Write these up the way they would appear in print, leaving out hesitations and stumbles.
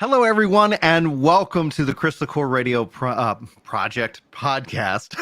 Hello, everyone, and welcome to the Chris the Core Radio Project podcast.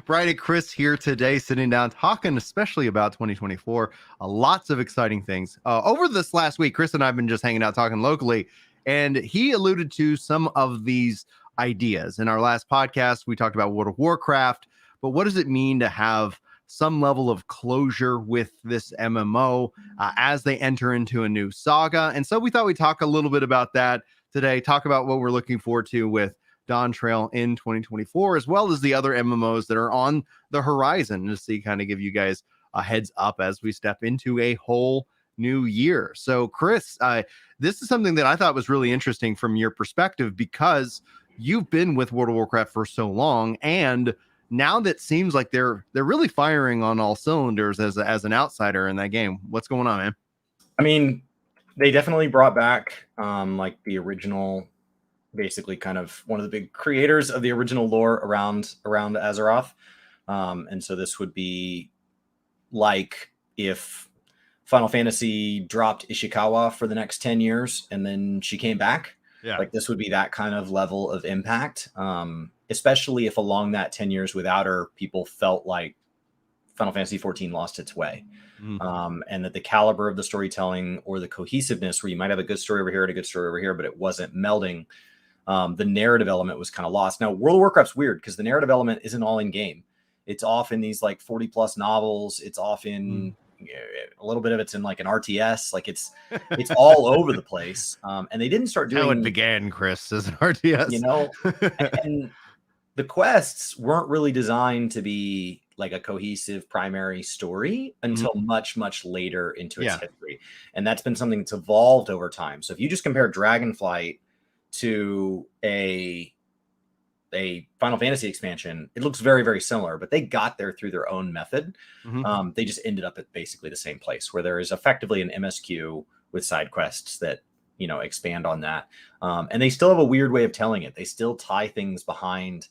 Brian and Chris here today, sitting down, talking especially about 2024. Lots of exciting things. Over this last week, Chris and I have been just hanging out, talking locally, and he alluded to some of these ideas. In our last podcast, we talked about World of Warcraft, but what does it mean to have some level of closure with this MMO as they enter into a new saga? And so we thought we'd talk a little bit about that today, talk about what we're looking forward to with Dawntrail in 2024, as well as the other MMOs that are on the horizon, to see, kind of give you guys a heads up as we step into a whole new year. So Chris, this is something that I thought was really interesting from your perspective, because you've been with World of Warcraft for so long, and now that seems like they're really firing on all cylinders as an outsider in that game. What's going on, man? I mean, they definitely brought back like the original, basically kind of one of the big creators of the original lore around Azeroth. And so this would be like if Final Fantasy dropped Ishikawa for the next 10 years and then she came back. Yeah. Like this would be that kind of level of impact. Especially if along that 10 years without her, people felt like Final Fantasy 14 lost its way. And that the caliber of the storytelling or the cohesiveness, where you might have a good story over here and a good story over here, but it wasn't melding, the narrative element was kind of lost. Now, World of Warcraft's weird because the narrative element isn't all in game. It's off in these like 40 plus novels. It's off in a little bit of it's in like an RTS. Like it's all over the place. And they didn't start doing how it began, Chris, as an RTS, you know, and the quests weren't really designed to be like a cohesive primary story until much, much later into its history. And that's been something that's evolved over time. So if you just compare Dragonflight to a Final Fantasy expansion, it looks very, very similar, but they got there through their own method. They just ended up at basically the same place, where there is effectively an MSQ with side quests that, you know, expand on that. And they still have a weird way of telling it. They still tie things behind,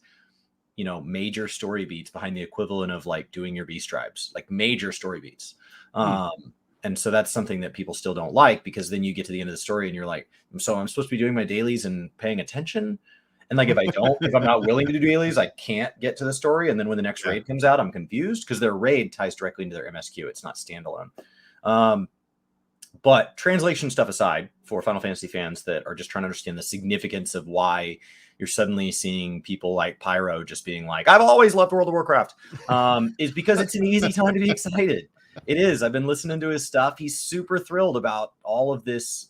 you know, major story beats, behind the equivalent of like doing your beast tribes, like major story beats. And so that's something that people still don't like, because then you get to the end of the story and you're like, so I'm supposed to be doing my dailies and paying attention. And like, if I'm not willing to do dailies, I can't get to the story. And then when the next raid comes out, I'm confused because their raid ties directly into their MSQ. It's not standalone. But translation stuff aside, for Final Fantasy fans that are just trying to understand the significance of why you're suddenly seeing people like Pyro just being like, I've always loved World of Warcraft, is because it's an easy time to be excited. It is. I've been listening to his stuff. He's super thrilled about all of this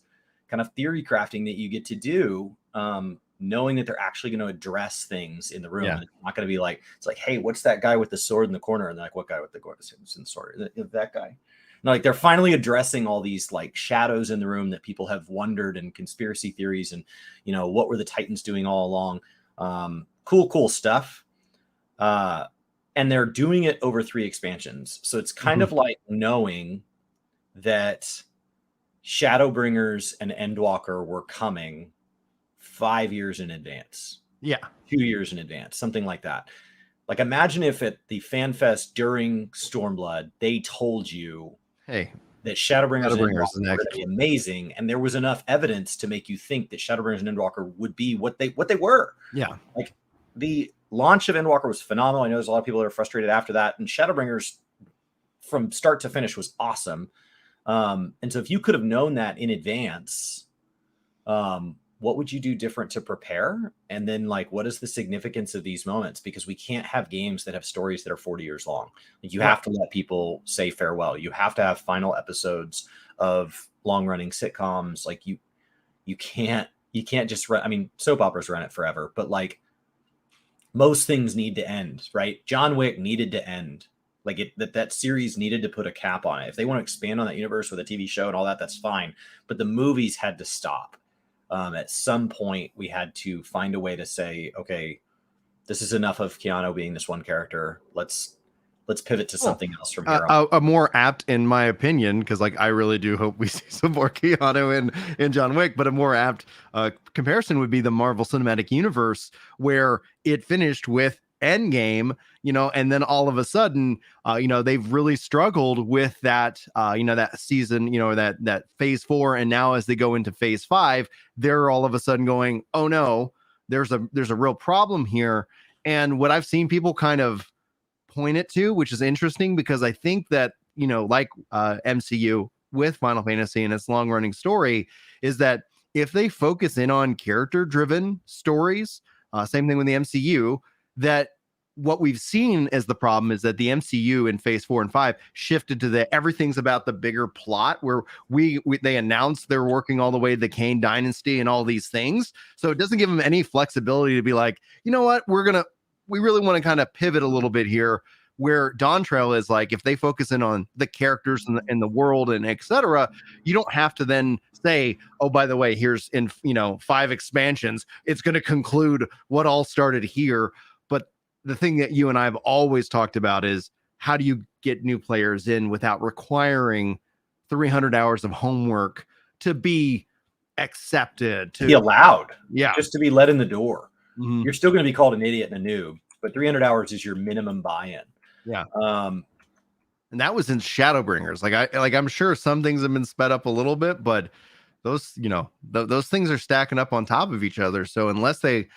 kind of theory crafting that you get to do, knowing that they're actually going to address things in the room. It's not going to be like, it's like, hey, what's that guy with the sword in the corner? And they're like, what guy with the sword? That guy. No, like they're finally addressing all these like shadows in the room that people have wondered, and conspiracy theories, and, you know, what were the Titans doing all along? Cool stuff. And they're doing it over 3 expansions. So it's kind of like knowing that Shadowbringers and Endwalker were coming 5 years in advance. 2 years in advance, something like that. Like, imagine if at the FanFest during Stormblood, they told you, hey, that Shadowbringers and Endwalker were going to be amazing, and there was enough evidence to make you think that Shadowbringers and Endwalker would be what they were. Like, the launch of Endwalker was phenomenal. I know there's a lot of people that are frustrated after that, and Shadowbringers from start to finish was awesome. And so if you could have known that in advance, what would you do different to prepare? And then, like, what is the significance of these moments? Because we can't have games that have stories that are 40 years long. Like, you have to let people say farewell. You have to have final episodes of long-running sitcoms. Like, you can't just run. I mean, soap operas run it forever, but like, most things need to end, right? John Wick needed to end. Like, that series needed to put a cap on it. If they want to expand on that universe with a TV show and all that, that's fine. But the movies had to stop. At some point, we had to find a way to say, okay, this is enough of Keanu being this one character. Let's pivot to something else from here on. A more apt, in my opinion, because like I really do hope we see some more Keanu in John Wick, but a more apt comparison would be the Marvel Cinematic Universe, where it finished with Endgame, and then all of a sudden, they've really struggled with that, that season, or that phase 4. And now as they go into phase 5, they're all of a sudden going, oh no, there's a real problem here. And what I've seen people kind of point it to, which is interesting, because I think that, like MCU with Final Fantasy and its long running story, is that if they focus in on character driven stories, same thing with the MCU, that what we've seen as the problem is that the MCU in phase 4 and 5 shifted to the everything's about the bigger plot, where they announced they're working all the way to the Kane dynasty and all these things. So it doesn't give them any flexibility to be like, you know what, we really want to kind of pivot a little bit here, where Dawntrail is like, if they focus in on the characters and the world and etc., you don't have to then say, oh, by the way, here's in 5 expansions, it's going to conclude what all started here. But the thing that you and I have always talked about is, how do you get new players in without requiring 300 hours of homework to be accepted, to be allowed, yeah, just to be let in the door. Mm-hmm. You're still going to be called an idiot and a noob, but 300 hours is your minimum buy-in. Yeah. And that was in Shadowbringers. I'm sure some things have been sped up a little bit, but those, those things are stacking up on top of each other. So unless they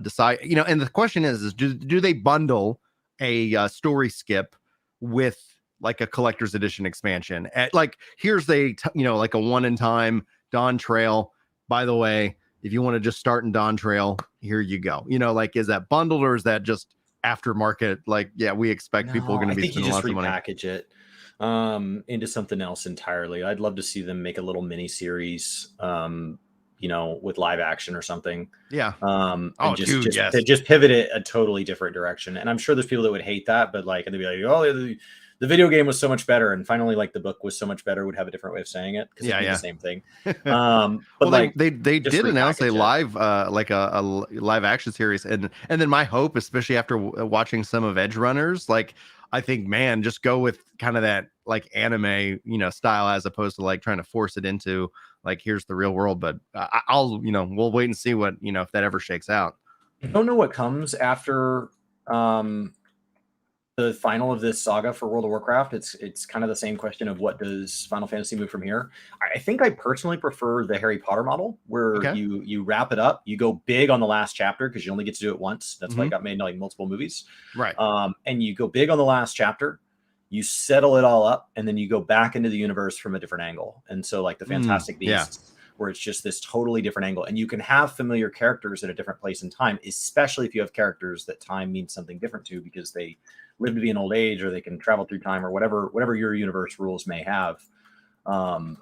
decide, and the question is do they bundle a story skip with like a collector's edition expansion? Like here's like a one in time Dawntrail. By the way, if you want to just start in Dawntrail, here you go. Like, is that bundled, or is that just aftermarket? Like, yeah, we expect people are going to be spending lots of money. Repackage it into something else entirely. I'd love to see them make a little mini series, with live action or something. Yeah. Just pivot it a totally different direction. And I'm sure there's people that would hate that, but and they'd be like, oh, the video game was so much better, and finally, like, the book was so much better, would have a different way of saying it, because it's the same thing. But they did announce a live a live action series, and then my hope, especially after watching some of Edge Runners, like, I think, man, just go with kind of that like anime style, as opposed to like trying to force it into like, here's the real world. But I'll we'll wait and see what if that ever shakes out. I don't know what comes after the final of this saga for World of Warcraft. It's kind of the same question of, what does Final Fantasy move from here? I think I personally prefer the Harry Potter model, where you wrap it up, you go big on the last chapter, because you only get to do it once. That's why it got made into like multiple movies. Right. And you go big on the last chapter, you settle it all up, and then you go back into the universe from a different angle. And so like the Fantastic Beasts, where it's just this totally different angle, and you can have familiar characters at a different place in time, especially if you have characters that time means something different to, because they live to be an old age, or they can travel through time, or whatever your universe rules may have. I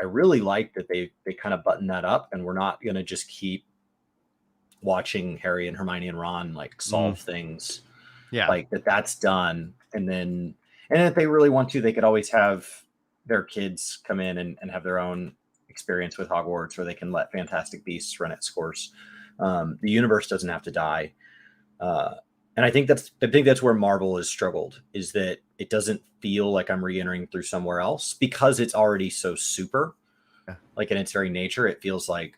really like that they kind of button that up, and we're not going to just keep watching Harry and Hermione and Ron like solve things. Yeah, like that's done. And if they really want to, they could always have their kids come in and have their own experience with Hogwarts, or they can let Fantastic Beasts run its course. The universe doesn't have to die. And I think that's where Marvel has struggled, is that it doesn't feel like I'm re-entering through somewhere else, because it's already so super. Like, in its very nature, it feels like,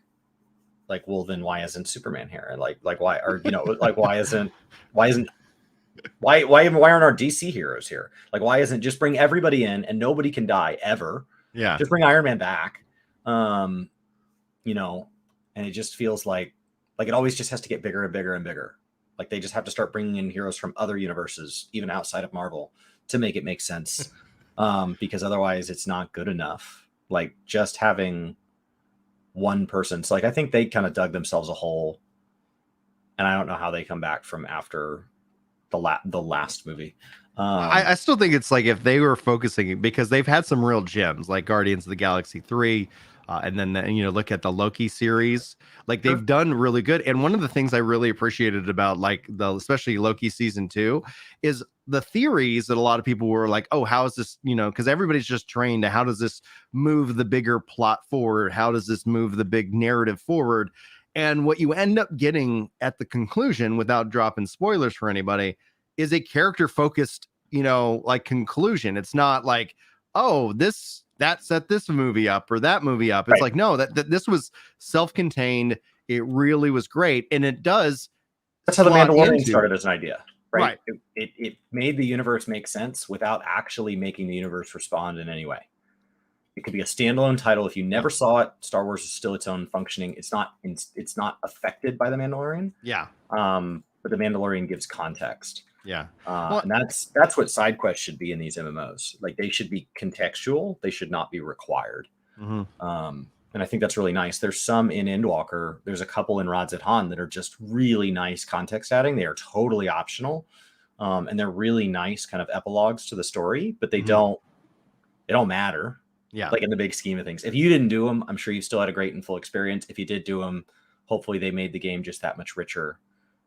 well, then why isn't Superman here? Like why, or like why aren't our DC heroes here? Like, why isn't just bring everybody in and nobody can die ever? Yeah, just bring Iron Man back. And it just feels like it always just has to get bigger and bigger and bigger. Like, they just have to start bringing in heroes from other universes, even outside of Marvel, to make it make sense. Because otherwise it's not good enough. Like, just having one person. So, like, I think they kind of dug themselves a hole, and I don't know how they come back from after the last movie. I still think it's like, if they were focusing, because they've had some real gems like Guardians of the Galaxy 3, and then look at the Loki series, like, they've done really good. And one of the things I really appreciated about like especially Loki season 2 is the theories that a lot of people were like, oh, how is this, because everybody's just trained to, how does this move the bigger plot forward? How does this move the big narrative forward? And what you end up getting at the conclusion, without dropping spoilers for anybody, is a character focused, like, conclusion. It's not like, oh, that set this movie up or that movie up. It's right. Like, no, that this was self-contained. It really was great. And it does That's how the slot Mandalorian into. started as an idea, right? Right. It made the universe make sense without actually making the universe respond in any way. It could be a standalone title. If you never saw it, Star Wars is still its own functioning. It's not affected by the Mandalorian. Yeah. But the Mandalorian gives context. Yeah. And that's what side quests should be in these MMOs. Like, they should be contextual. They should not be required. And I think that's really nice. There's some in Endwalker. There's a couple in Rods at Han that are just really nice context adding. They are totally optional. And they're really nice kind of epilogues to the story, but they don't matter. Yeah. Like, in the big scheme of things. If you didn't do them, I'm sure you still had a great and full experience. If you did do them, hopefully they made the game just that much richer.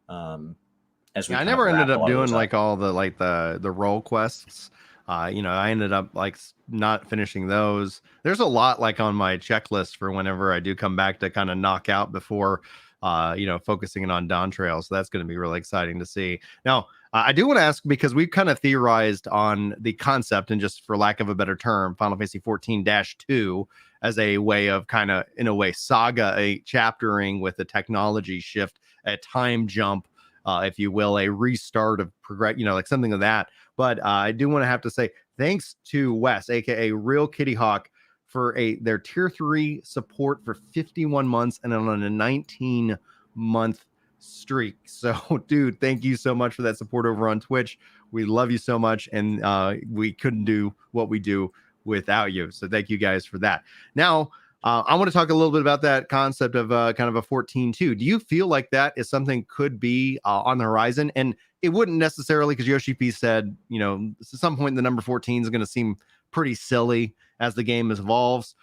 As we I never ended up doing like all the role quests. I ended up like not finishing those. There's a lot like on my checklist for whenever I do come back to kind of knock out before, focusing on Dawntrail. So that's going to be really exciting to see. Now, I do want to ask, because we've kind of theorized on the concept, and just for lack of a better term, Final Fantasy 14-2 as a way of kind of, in a way, saga, a chaptering with a technology shift, a time jump, if you will, a restart of progress, like something of that. But I do want to have to say thanks to Wes, aka Real Kitty Hawk, for their tier 3 support for 51 months and on a 19-month streak. So, dude, thank you so much for that support over on Twitch. We love you so much, and we couldn't do what we do without you. So thank you guys for that. Now, I want to talk a little bit about that concept of kind of a 14-2. Do you feel like that is something could be on the horizon? And it wouldn't necessarily, because Yoshi P said, at some point the number 14 is going to seem pretty silly as the game evolves.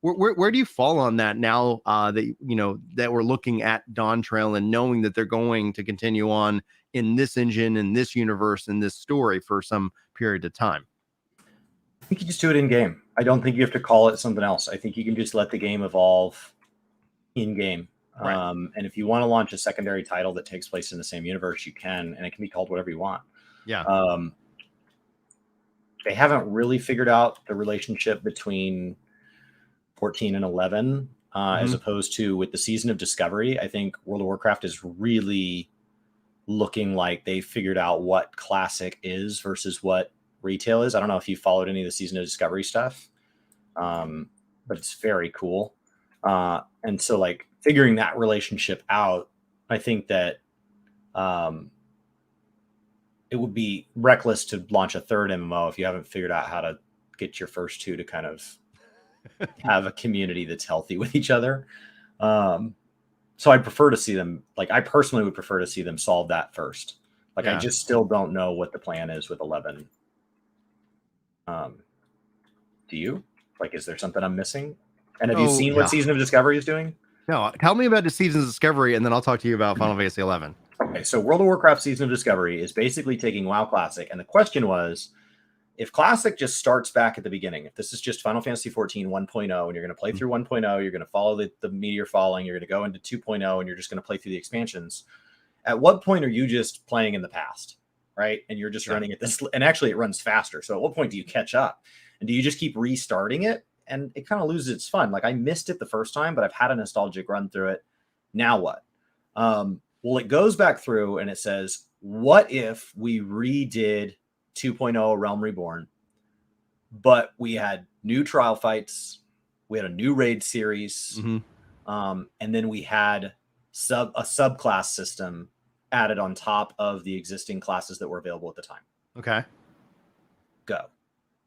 Where do you fall on that now that we're looking at Dawntrail and knowing that they're going to continue on in this engine, in this universe, in this story for some period of time? I think you just do it in game. I don't think you have to call it something else. I think you can just let the game evolve in game. Right. And if you want to launch a secondary title that takes place in the same universe, you can, and it can be called whatever you want. Yeah. They haven't really figured out the relationship between 14 and 11, as opposed to with the Season of Discovery. I think World of Warcraft is really looking like they figured out what classic is versus what retail is. I don't know if you followed any of the Season of Discovery stuff, but it's very cool. And so, like, figuring that relationship out, I think that it would be reckless to launch a third MMO if you haven't figured out how to get your first two to kind of have a community that's healthy with each other. So I'd prefer to see them, like, I personally would prefer to see them solve that first. Like, I just still don't know what the plan is with 11. Do you? Like, is there something I'm missing? And have you seen what Season of Discovery is doing? No, tell me about the Season of Discovery, and then I'll talk to you about Final Fantasy 11. Okay, so World of Warcraft Season of Discovery is basically taking WoW Classic, and the question was, if Classic just starts back at the beginning, if this is just Final Fantasy 14 1.0, and you're going to play through 1.0, you're going to follow the meteor falling, you're going to go into 2.0, and you're just going to play through the expansions, at what point are you just playing in the past, right? And you're just running at this, and actually it runs faster. So at what point do you catch up? And do you just keep restarting it? And it kind of loses its fun. Like, I missed it the first time, but I've had a nostalgic run through it. Now what? Well, it goes back through and it says, what if we redid 2.0 Realm Reborn, but we had new trial fights, we had a new raid series, and then we had a subclass system added on top of the existing classes that were available at the time. Okay. Go.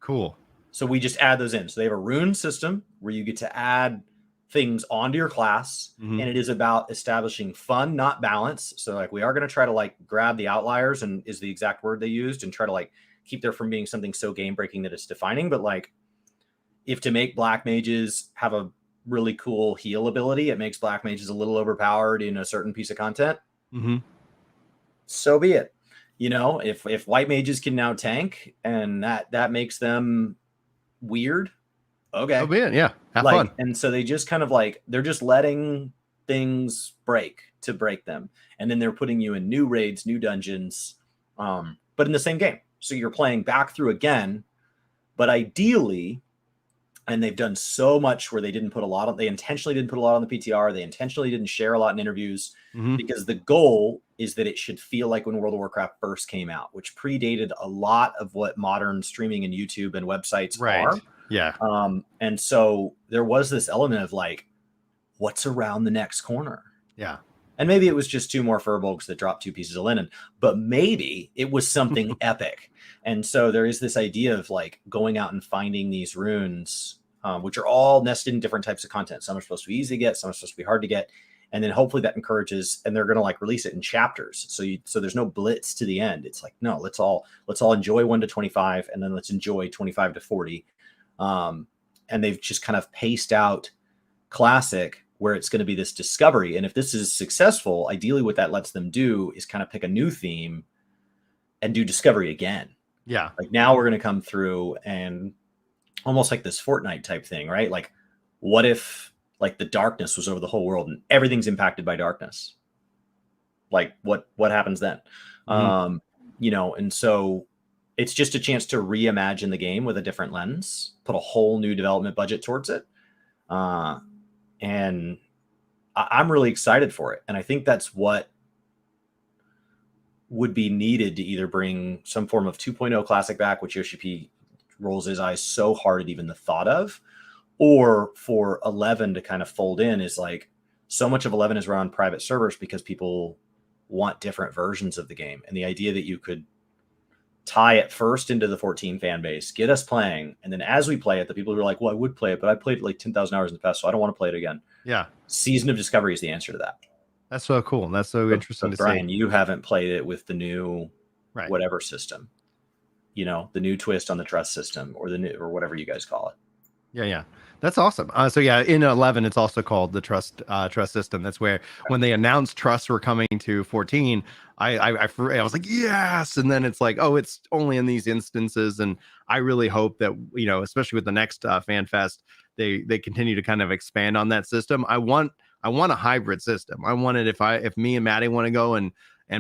Cool. So we just add those in. So they have a rune system where you get to add things onto your class, and it is about establishing fun, not balance. So, like, we are going to try to, like, grab the outliers, and is the exact word they used, and try to, like, keep there from being something so game breaking that it's defining. But, like, if to make black mages have a really cool heal ability, it makes black mages a little overpowered in a certain piece of content, so be it. If white mages can now tank, and that makes them weird, okay. Oh, man, yeah. Have fun. And so they just kind of, like, they're just letting things break to break them. And then they're putting you in new raids, new dungeons, but in the same game. So you're playing back through again. But ideally, And they've done so much where they intentionally didn't put a lot on the PTR. They intentionally didn't share a lot in interviews, because the goal is that it should feel like when World of Warcraft first came out, which predated a lot of what modern streaming and YouTube and websites are. Yeah. And so there was this element of like, what's around the next corner? Yeah. And maybe it was just 2 more furbolgs that dropped 2 pieces of linen, but maybe it was something epic. And so there is this idea of like going out and finding these runes, which are all nested in different types of content. Some are supposed to be easy to get, some are supposed to be hard to get. And then hopefully that encourages, and they're going to like release it in chapters. So there's no blitz to the end. It's like, no, let's all enjoy 1 to 25, and then let's enjoy 25 to 40. And they've just kind of paced out Classic, where it's going to be this discovery. And if this is successful, ideally what that lets them do is kind of pick a new theme and do discovery again. Yeah. Like now we're going to come through and almost like this Fortnite type thing, right? Like what if like the darkness was over the whole world and everything's impacted by darkness? Like what happens then? You know, and so it's just a chance to reimagine the game with a different lens, put a whole new development budget towards it. And I'm really excited for it. And I think that's what would be needed to either bring some form of 2.0 Classic back, which Yoshi P rolls his eyes so hard at even the thought of, or for 11 to kind of fold in. Is like, so much of 11 is run on private servers because people want different versions of the game. And the idea that you could tie it first into the 14 fan base, get us playing, and then as we play it, the people who are like, well, I would play it, but I played it like 10,000 hours in the past, so I don't want to play it again. Yeah. Season of Discovery is the answer to that. That's so cool. That's so interesting to see. Brian, you haven't played it with the new whatever system, you know, the new twist on the trust system, or the new, or whatever you guys call it. Yeah. That's awesome. So yeah, in 11, it's also called the trust system. That's where when they announced trusts were coming to 14, I was like, yes. And then it's like, oh, it's only in these instances. And I really hope that, you know, especially with the next Fan Fest, they continue to kind of expand on that system. I want a hybrid system. I want it if me and Maddie want to go and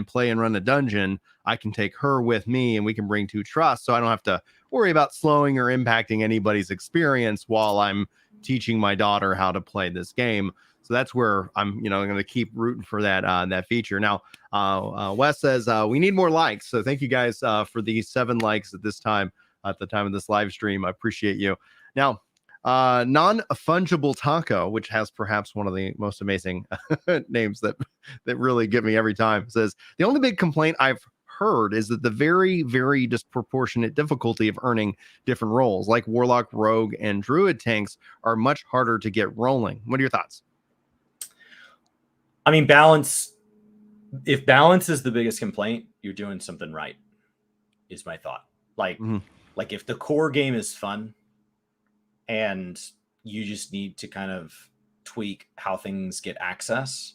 play and run a dungeon, I can take her with me and we can bring 2 trusts, so I don't have to worry about slowing or impacting anybody's experience while I'm teaching my daughter how to play this game. So that's where I'm, you know, going to keep rooting for that feature. Now, Wes says we need more likes, so thank you guys for these 7 likes at the time of this live stream. I appreciate you. Now, non-fungible taco, which has perhaps one of the most amazing names that really get me every time, says the only big complaint I've heard is that the very, very disproportionate difficulty of earning different roles, like Warlock, Rogue, and Druid tanks, are much harder to get rolling. What are your thoughts? I mean, balance. If balance is the biggest complaint, you're doing something right, is my thought. Like if the core game is fun and you just need to kind of tweak how things get access,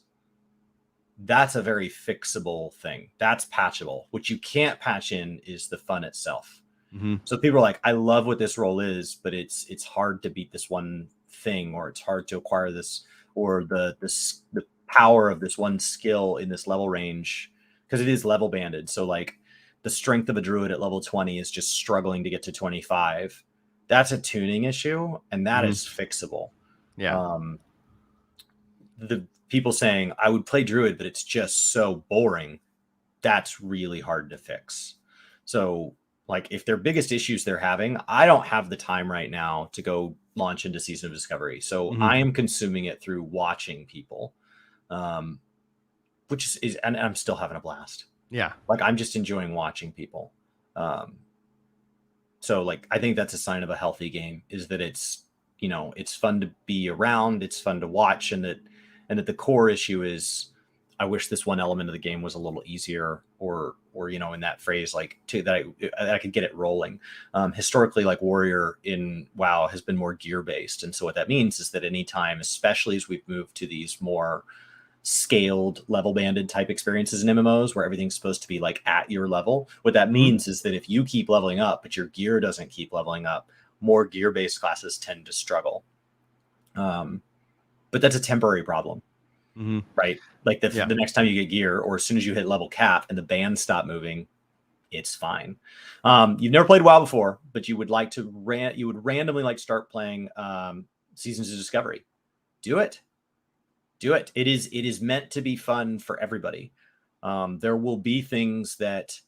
that's a very fixable thing. That's patchable. What you can't patch in is the fun itself. So people are like, I love what this role is, but it's hard to beat this one thing, or it's hard to acquire this, or the power of this one skill in this level range, because it is level banded. So like the strength of a druid at level 20 is just struggling to get to 25. That's a tuning issue, and that is fixable. Yeah. The people saying I would play druid, but it's just so boring, that's really hard to fix. So like if their biggest issues they're having, I don't have the time right now to go launch into Season of Discovery. So I am consuming it through watching people, which is, and I'm still having a blast. Yeah. Like I'm just enjoying watching people. So like, I think that's a sign of a healthy game, is that it's, you know, it's fun to be around, it's fun to watch, and that the core issue is, I wish this one element of the game was a little easier, or you know, in that phrase, like that I could get it rolling. Historically, like Warrior in WoW has been more gear based, and so what that means is that anytime, especially as we've moved to these more scaled level banded type experiences in MMOs where everything's supposed to be like at your level, what that means is that if you keep leveling up but your gear doesn't keep leveling up, more gear based classes tend to struggle. But that's a temporary problem, right? Like the next time you get gear, or as soon as you hit level cap and the bands stop moving, it's fine. You've never played WoW before, but you would like to randomly like start playing Seasons of Discovery. Do it. It is meant to be fun for everybody. There will be things that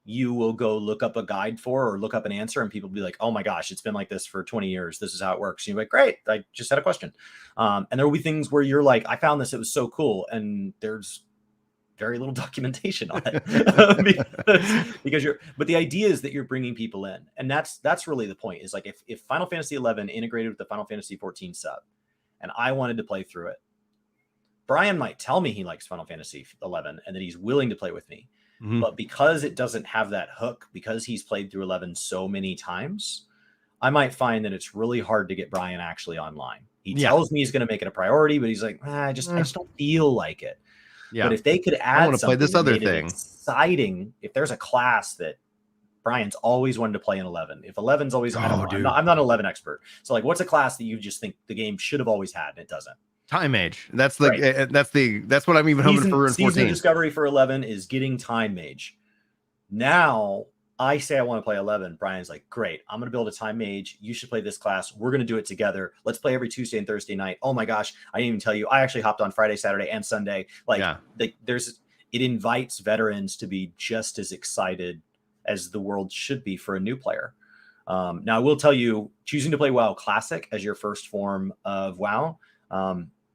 you will go look up a guide for or look up an answer, and people will be like, oh my gosh, it's been like this for 20 years. This is how it works. And you're like, great, I just had a question. And there will be things where you're like, I found this, it was so cool. And there's very little documentation on it but the idea is that you're bringing people in. And that's really the point, is like, if Final Fantasy 11 integrated with the Final Fantasy 14 sub and I wanted to play through it, Brian might tell me he likes Final Fantasy 11 and that he's willing to play with me. Mm-hmm. But because it doesn't have that hook, because he's played through 11 so many times, I might find that it's really hard to get Brian actually online. He tells me he's going to make it a priority, but he's like, I just don't feel like it. Yeah. But if they could add, I want to play this other thing exciting. If there's a class that Brian's always wanted to play in 11, if 11's always, I'm not an 11 expert. So like, what's a class that you just think the game should have always had and it doesn't? Time Mage. That's the that's what I'm even hoping for in 14. Season Discovery for 11 is getting Time Mage. Now I say I want to play 11. Brian's like, great, I'm going to build a Time Mage. You should play this class. We're going to do it together. Let's play every Tuesday and Thursday night. Oh my gosh, I didn't even tell you. I actually hopped on Friday, Saturday, and Sunday. It invites veterans to be just as excited as the world should be for a new player. Now I will tell you, choosing to play WoW Classic as your first form of WoW,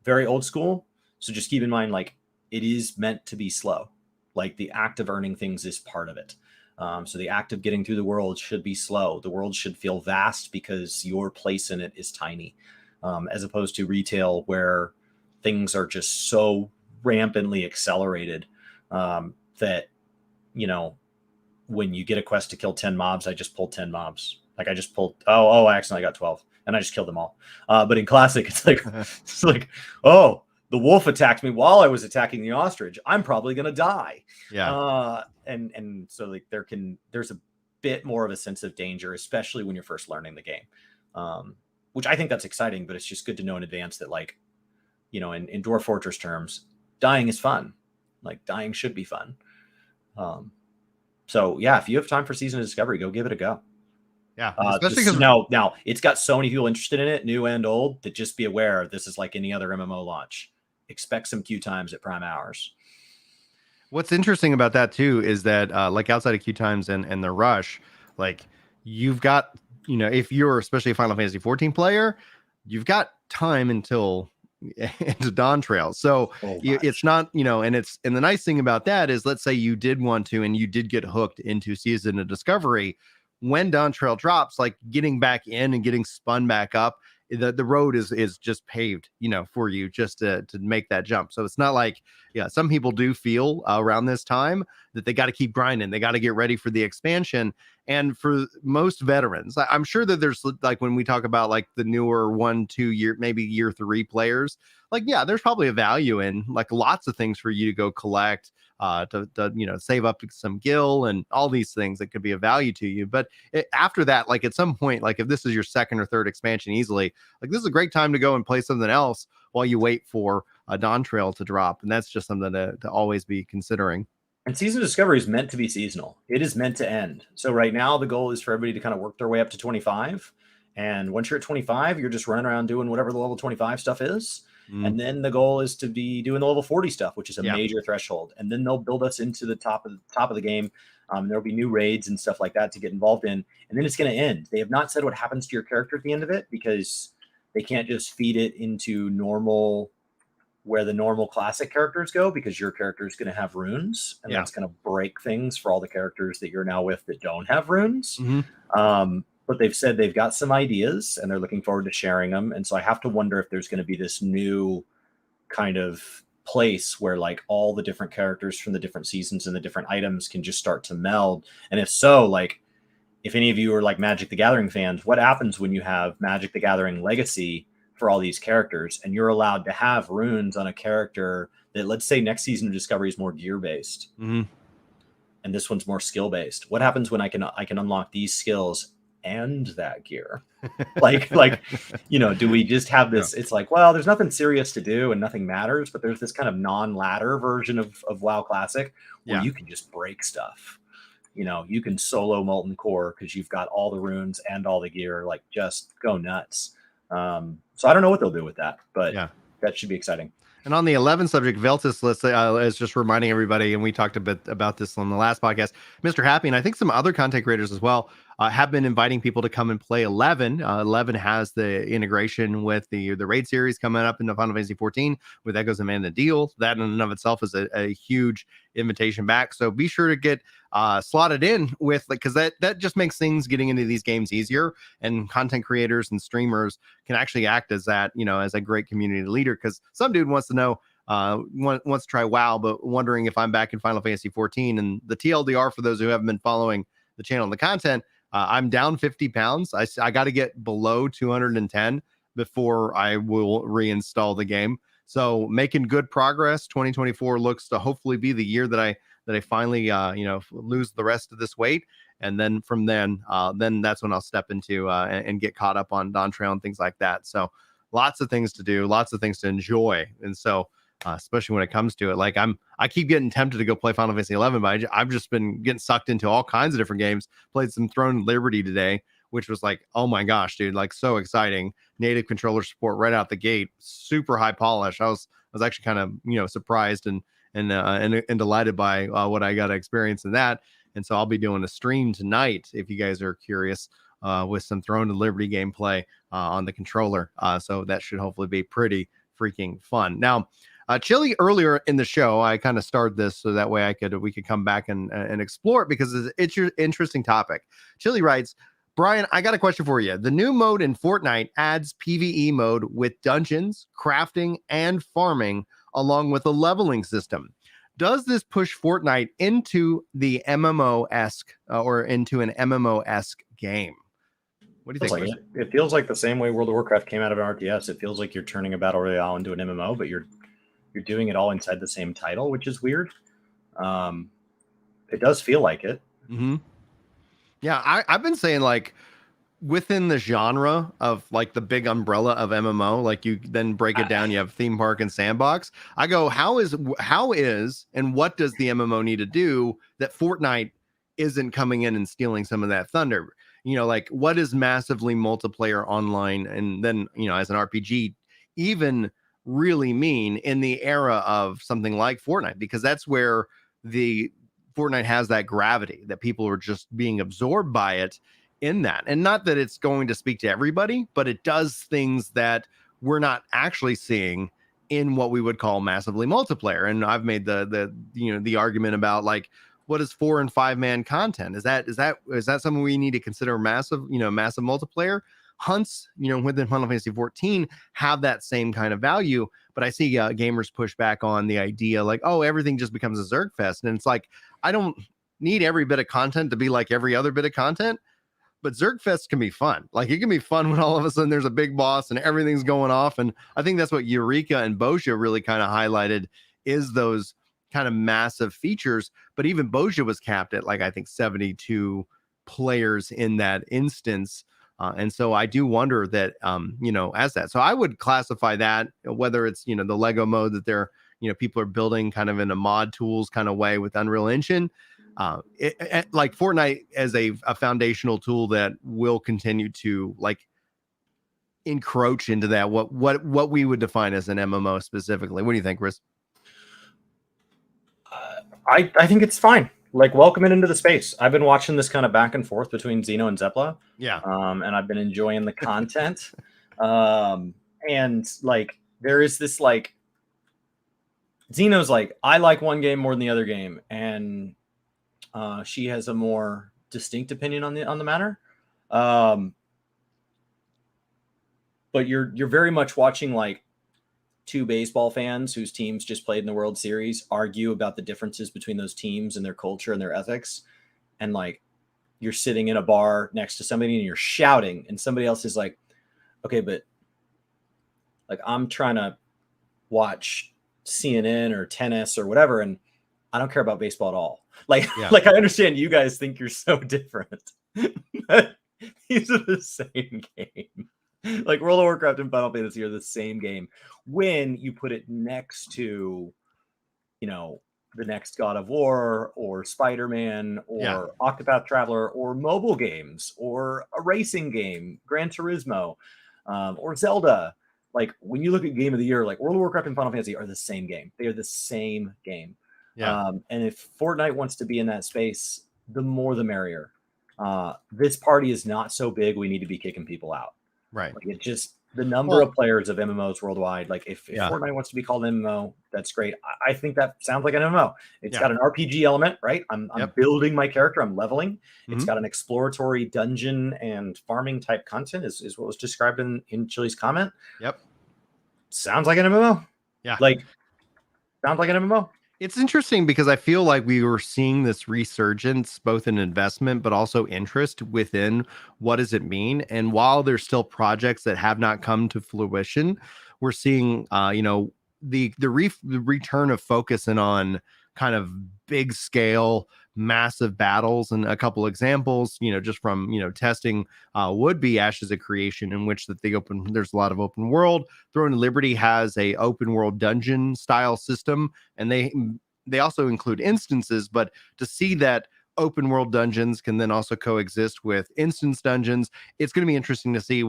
very old school. So just keep in mind, like, it is meant to be slow. Like, the act of earning things is part of it. So the act of getting through the world should be slow. The world should feel vast because your place in it is tiny, as opposed to retail where things are just so rampantly accelerated that, when you get a quest to kill 10 mobs, I just pulled 10 mobs. Like I just pulled, I accidentally got 12 and I just killed them all. But in Classic, it's like, oh, the wolf attacked me while I was attacking the ostrich. I'm probably going to die. Yeah. And so like there's a bit more of a sense of danger, especially when you're first learning the game. Which I think that's exciting, but it's just good to know in advance that, like, in Dwarf Fortress terms, dying is fun. Like, dying should be fun. So yeah, if you have time for Season of Discovery, go give it a go. Yeah, especially because now it's got so many people interested in it, new and old, that just be aware this is like any other MMO launch. Expect some queue times at prime hours. What's interesting about that too is that like outside of queue times and the rush, like you've got, if you're especially a Final Fantasy 14 player, you've got time until into Dawntrail. So it's not, and the nice thing about that is, let's say you did want to and you did get hooked into Season of Discovery. When Dawntrail drops, like getting back in and getting spun back up, the road is just paved, for you just to make that jump. So it's not like, some people do feel around this time that they got to keep grinding. They got to get ready for the expansion. And for most veterans, I'm sure that there's, like, when we talk about like the newer 1-2 year, maybe year 3 players, like, there's probably a value in like lots of things for you to go collect, to save up some gil and all these things that could be of value to you. But after that, like at some point, like if this is your second or third expansion easily, like this is a great time to go and play something else while you wait for a Dawntrail to drop. And that's just something to always be considering. And Season of Discovery is meant to be seasonal. It is meant to end. So right now the goal is for everybody to kind of work their way up to 25. And once you're at 25, you're just running around doing whatever the level 25 stuff is. And then the goal is to be doing the level 40 stuff, which is a major threshold. And then they'll build us into the top of the game. There'll be new raids and stuff like that to get involved in. And then it's going to end. They have not said what happens to your character at the end of it, because they can't just feed it into normal, where the normal classic characters go, because your character is going to have runes, and that's going to break things for all the characters that you're now with that don't have runes. But they've said they've got some ideas and they're looking forward to sharing them. And so I have to wonder if there's going to be this new kind of place where like all the different characters from the different seasons and the different items can just start to meld. And if so, like, if any of you are like Magic the Gathering fans, what happens when you have Magic the Gathering Legacy for all these characters and you're allowed to have runes on a character that, let's say next Season of Discovery is more gear based and this one's more skill based? What happens when I can unlock these skills and that gear? like do we just have this? It's like, well, there's nothing serious to do and nothing matters, but there's this kind of non-ladder version of WoW Classic where you can just break stuff. you can solo Molten Core because you've got all the runes and all the gear. Like, just go nuts. So I don't know what they'll do with that, but Yeah. that should be exciting. And on the 11 subject, Veltis is just reminding everybody, and we talked a bit about this on the last podcast, Mr. Happy, and I think some other content creators as well, have been inviting people to come and play 11. 11 has the integration with the raid series coming up in the Final Fantasy 14 with Echoes of Man the Deal. That in and of itself is a huge invitation back. So be sure to get slotted in with, because that just makes things getting into these games easier, and content creators and streamers can actually act as that, as a great community leader, because some dude wants to know, wants to try WoW, but wondering if I'm back in Final Fantasy 14. And the TLDR, for those who haven't been following the channel and the content, I'm down 50 pounds. I got to get below 210 before I will reinstall the game. So making good progress. 2024 looks to hopefully be the year that I finally, lose the rest of this weight. And then from then that's when I'll step into and get caught up on Dawntrail and things like that. So lots of things to do, lots of things to enjoy. And so, especially when it comes to it, like I keep getting tempted to go play Final Fantasy 11, but I've just been getting sucked into all kinds of different games. Played some Throne of Liberty today, which was like, oh my gosh, dude, like so exciting. Native controller support right out the gate, super high polish. I was actually kind of, surprised and delighted by what I got to experience in that. And so I'll be doing a stream tonight, if you guys are curious, with some Throne of Liberty gameplay on the controller. So that should hopefully be pretty freaking fun. Now, Chili, earlier in the show, I kind of started this so that way we could come back and explore it, because it's your interesting topic. Chili writes, Brian, I got a question for you. The new mode in Fortnite adds PvE mode with dungeons, crafting, and farming, along with a leveling system. Does this push Fortnite into the MMO-esque or into an MMO-esque game? What do you think? It feels like the same way World of Warcraft came out of an RTS. It feels like you're turning a battle royale into an MMO, but you're doing it all inside the same title, which is weird. It does feel like it. Mm-hmm. Yeah, I've been saying, like, within the genre of like the big umbrella of MMO, like you then break it down, you have theme park and sandbox. I go, how is and what does the MMO need to do that Fortnite isn't coming in and stealing some of that thunder? Like, what is massively multiplayer online, and then as an RPG even really mean in the era of something like Fortnite? Because that's where the Fortnite has that gravity, that people are just being absorbed by it in that. And not that it's going to speak to everybody, but it does things that we're not actually seeing in what we would call massively multiplayer. And I've made the argument about, like, what is 4 and 5 man content? Is that something we need to consider massive multiplayer? Hunts, within Final Fantasy 14 have that same kind of value, but I see gamers push back on the idea, like, oh, everything just becomes a Zerg fest. And it's like, I don't need every bit of content to be like every other bit of content, but Zerg fest can be fun. Like, it can be fun when all of a sudden there's a big boss and everything's going off. And I think that's what Eureka and Bozja really kind of highlighted, is those kind of massive features. But even Bozja was capped at, like, I think 72 players in that instance. And so I do wonder that, as that. So I would classify that, whether it's, the Lego mode that they're, people are building kind of in a mod tools kind of way with Unreal Engine. Like Fortnite as a foundational tool that will continue to, like, encroach into that, what we would define as an MMO specifically. What do you think, Chris? I think it's fine. Like, welcome it into the space. I've been watching this kind of back and forth between Xeno and Zepla. Yeah. And I've been enjoying the content. And like, there is this, like, Xeno's like, I like one game more than the other game. And she has a more distinct opinion on the matter. But you're very much watching, like, two baseball fans whose teams just played in the World Series argue about the differences between those teams and their culture and their ethics. And, like, you're sitting in a bar next to somebody and you're shouting, and somebody else is like, okay, but, like, I'm trying to watch CNN or tennis or whatever, and I don't care about baseball at all. Like, Yeah. Like, I understand you guys think you're so different. These are the same game. Like, World of Warcraft and Final Fantasy are the same game when you put it next to, the next God of War or Spider-Man Yeah. or Octopath Traveler or mobile games or a racing game, Gran Turismo, or Zelda. Like when you look at Game of the Year, like World of Warcraft and Final Fantasy are the same game. They are the same game. Yeah. And if Fortnite wants to be in that space, the more the merrier. This party is not so big. We need to be kicking people out. Right. Like it just the number of players of MMOs worldwide. Like if Fortnite wants to be called an MMO, that's great. I think that sounds like an MMO. It's got an RPG element, right? I'm building my character. I'm leveling. Mm-hmm. It's got an exploratory dungeon and farming type content is what was described in Chili's comment. Yep. Sounds like an MMO. Yeah. Like sounds like an MMO. It's interesting because I feel like we were seeing this resurgence, both in investment, but also interest within what does it mean. And while there's still projects that have not come to fruition, we're seeing, the return of focusing on kind of big scale, massive battles. And a couple examples, just from, testing would be Ashes of Creation, in which there's a lot of open world. Throne of Liberty has a open world dungeon style system, and they also include instances, but to see that open world dungeons can then also coexist with instance dungeons, it's going to be interesting to see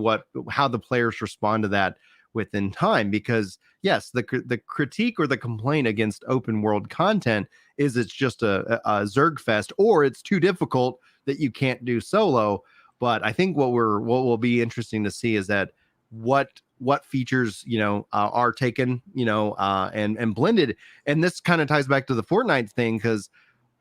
how the players respond to that within time, because yes, the critique or the complaint against open world content is it's just a Zerg fest, or it's too difficult that you can't do solo. But I think what will be interesting to see is that what features are taken and blended. And this kind of ties back to the Fortnite thing, because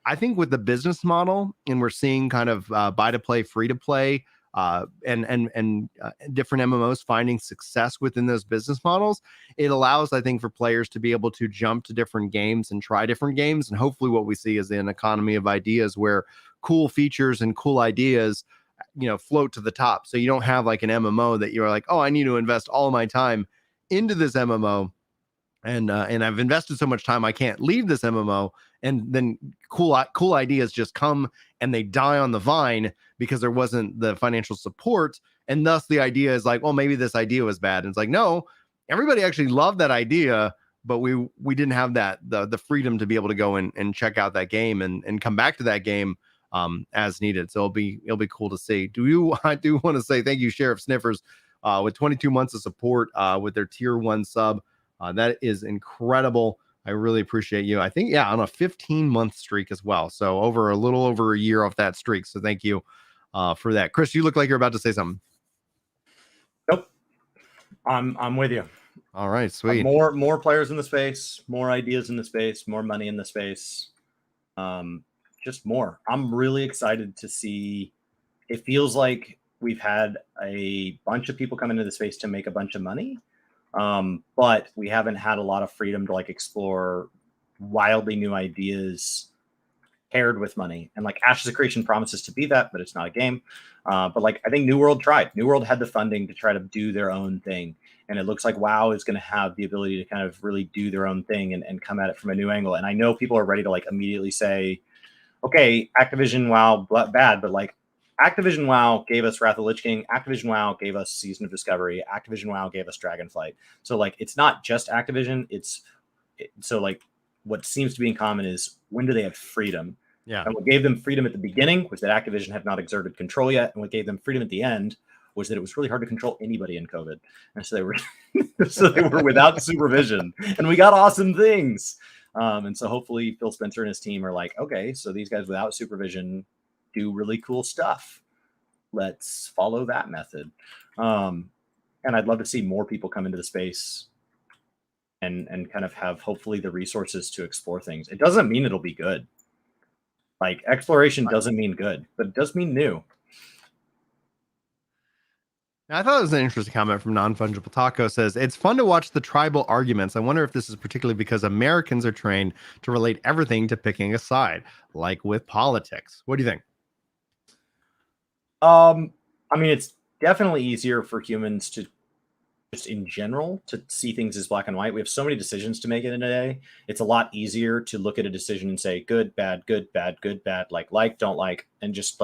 I think with the business model, and we're seeing kind of buy to play, free to play, and different MMOs finding success within those business models, it allows, I think, for players to be able to jump to different games and try different games. And hopefully what we see is an economy of ideas where cool features and cool ideas float to the top. So you don't have like an MMO that you're like, oh, I need to invest all my time into this MMO, and I've invested so much time I can't leave this MMO, and then cool ideas just come and they die on the vine because there wasn't the financial support. And thus the idea is like, well, maybe this idea was bad. And it's like, no, everybody actually loved that idea, but we didn't have the freedom to be able to go and check out that game and come back to that game as needed. So it'll be cool to see. I do want to say thank you, Sheriff Sniffers, with 22 months of support with their tier 1 sub. That is incredible. I really appreciate you. I think, on a 15-month streak as well. So a little over a year off that streak. So thank you for that. Chris, you look like you're about to say something. Nope. I'm with you. All right, sweet. More players in the space, more ideas in the space, more money in the space. Just more. I'm really excited to see. It feels like we've had a bunch of people come into the space to make a bunch of money. But we haven't had a lot of freedom to like explore wildly new ideas paired with money. And like Ashes of Creation promises to be that, but it's not a game. But like I think New World tried. New World had the funding to try to do their own thing. And it looks like WoW is going to have the ability to kind of really do their own thing and come at it from a new angle. And I know people are ready to like immediately say, okay, Activision WoW bad, but like Activision WoW gave us Wrath of the Lich King. Activision WoW gave us Season of Discovery. Activision WoW gave us Dragonflight. So like, it's not just Activision. So like, what seems to be in common is when do they have freedom? Yeah. And what gave them freedom at the beginning was that Activision had not exerted control yet, and what gave them freedom at the end was that it was really hard to control anybody in COVID, and so they were without supervision, and we got awesome things. And so hopefully Phil Spencer and his team are like, okay, so these guys without supervision do really cool stuff. Let's follow that method. And I'd love to see more people come into the space and kind of have hopefully the resources to explore things. It doesn't mean it'll be good. Like exploration doesn't mean good, but it does mean new. I thought it was an interesting comment from Non-Fungible Taco. Says, it's fun to watch the tribal arguments. I wonder if this is particularly because Americans are trained to relate everything to picking a side, like with politics. What do you think? I mean, it's definitely easier for humans to just in general to see things as black and white. We have so many decisions to make in a day. It's a lot easier to look at a decision and say good, bad, good, bad, good, bad, like, don't like, and just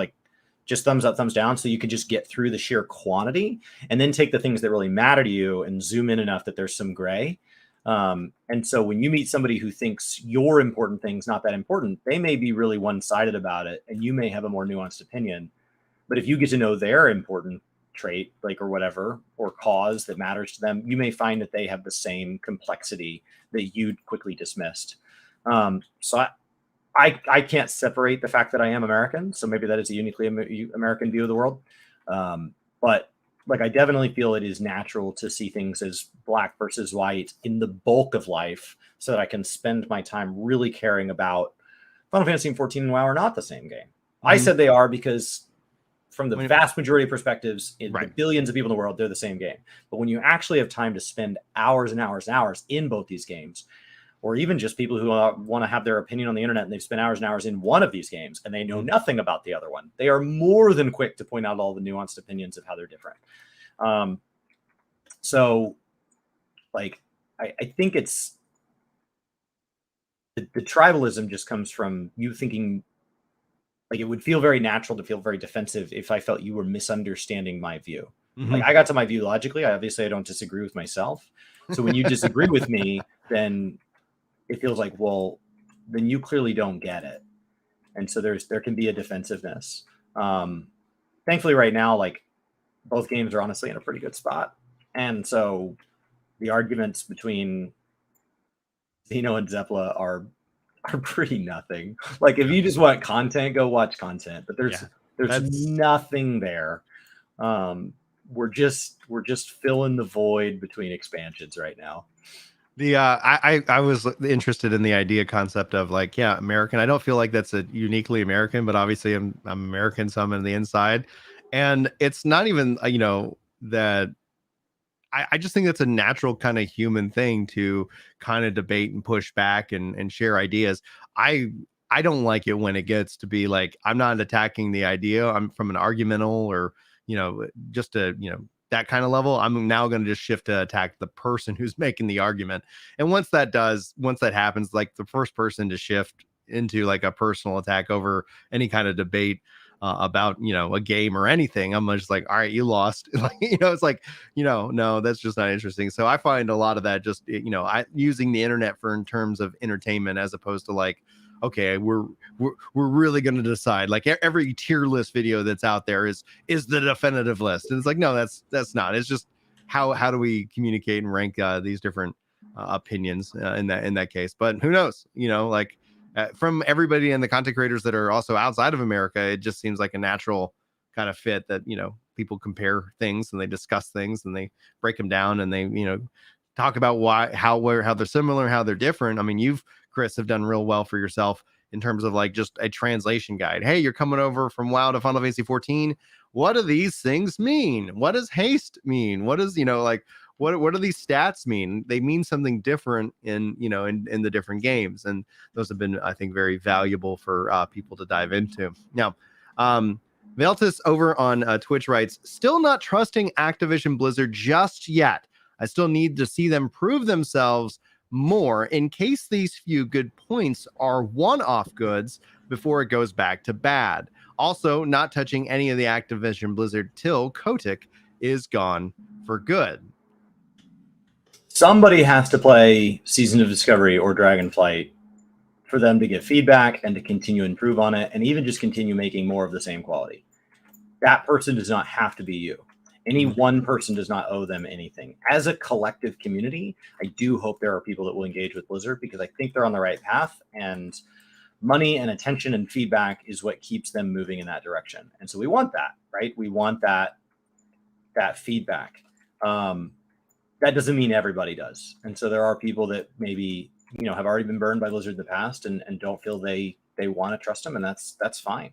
thumbs up, thumbs down. So you could just get through the sheer quantity and then take the things that really matter to you and zoom in enough that there's some gray. And so when you meet somebody who thinks your important thing's not that important, they may be really one-sided about it, and you may have a more nuanced opinion. But if you get to know their important trait, like, or whatever, or cause that matters to them, you may find that they have the same complexity that you quickly dismissed. So I can't separate the fact that I am American, so maybe that is a uniquely American view of the world. But like, I definitely feel it is natural to see things as black versus white in the bulk of life, so that I can spend my time really caring about Final Fantasy 14 and WoW are not the same game. I said they are because from the vast majority of perspectives, in the billions of people in the world, they're the same game. But when you actually have time to spend hours and hours and hours in both these games, or even just people who want to have their opinion on the internet and they've spent hours and hours in one of these games and they know nothing about the other one, they are more than quick to point out all the nuanced opinions of how they're different. So like, I think it's the tribalism just comes from you thinking, like, it would feel very natural to feel very defensive if I felt you were misunderstanding my view. Like, I got to my view logically. I don't disagree with myself. So when you disagree with me, then it feels like, well, then you clearly don't get it. And so there can be a defensiveness. Thankfully right now, like, both games are honestly in a pretty good spot. And so the arguments between Xeno and Zepla are pretty nothing. Like, if you just want content, go watch content, but there's nothing there. We're just filling the void between expansions right now. I was interested in the idea concept of, like, American. I don't feel like that's a uniquely American, but obviously I'm American, so I'm on the inside, and it's not even that. I just think that's a natural kind of human thing to kind of debate and push back and share ideas. I don't like it when it gets to be like, I'm not attacking the idea. I'm from an argumental or, just a, that kind of level. I'm now going to just shift to attack the person who's making the argument. And once that happens, like, the first person to shift into like a personal attack over any kind of debate about a game or anything, I'm just like, all right, you lost. Like, it's like, no, that's just not interesting. So I find a lot of that just using the internet for in terms of entertainment, as opposed to like, okay, we're really going to decide, like, every tier list video that's out there is the definitive list, and it's like, no, that's not. It's just how do we communicate and rank these different opinions in that case. But who knows, like, from everybody and the content creators that are also outside of America, it just seems like a natural kind of fit that, people compare things and they discuss things and they break them down and they, talk about how they're similar, how they're different. I mean, Chris, have done real well for yourself in terms of like just a translation guide. Hey, you're coming over from WoW to Final Fantasy 14. What do these things mean? What does haste mean? What does, like, what do these stats mean? They mean something different in the different games. And those have been, I think, very valuable for people to dive into. Now, Veltus over on Twitch writes, still not trusting Activision Blizzard just yet. I still need to see them prove themselves more in case these few good points are one-off goods before it goes back to bad. Also, not touching any of the Activision Blizzard till Kotick is gone for good. Somebody has to play Season of Discovery or Dragonflight for them to get feedback and to continue to improve on it, and even just continue making more of the same quality. That person does not have to be you. Any one person does not owe them anything. As a collective community, I do hope there are people that will engage with Blizzard, because I think they're on the right path, and money and attention and feedback is what keeps them moving in that direction. And so we want that, right? We want that feedback. That doesn't mean everybody does. And so there are people that maybe, have already been burned by Blizzard in the past and don't feel they want to trust them. And that's fine.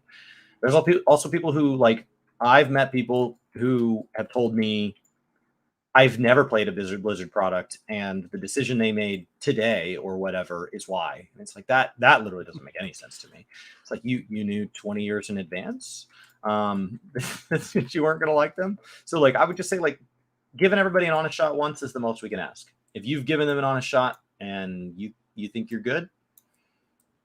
There's also people who, like, I've met people who have told me, I've never played a Blizzard product, and the decision they made today or whatever is why. And it's like, that literally doesn't make any sense to me. It's like, you knew 20 years in advance that you weren't going to like them. So, like, I would just say, like, giving everybody an honest shot once is the most we can ask. If you've given them an honest shot and you think you're good,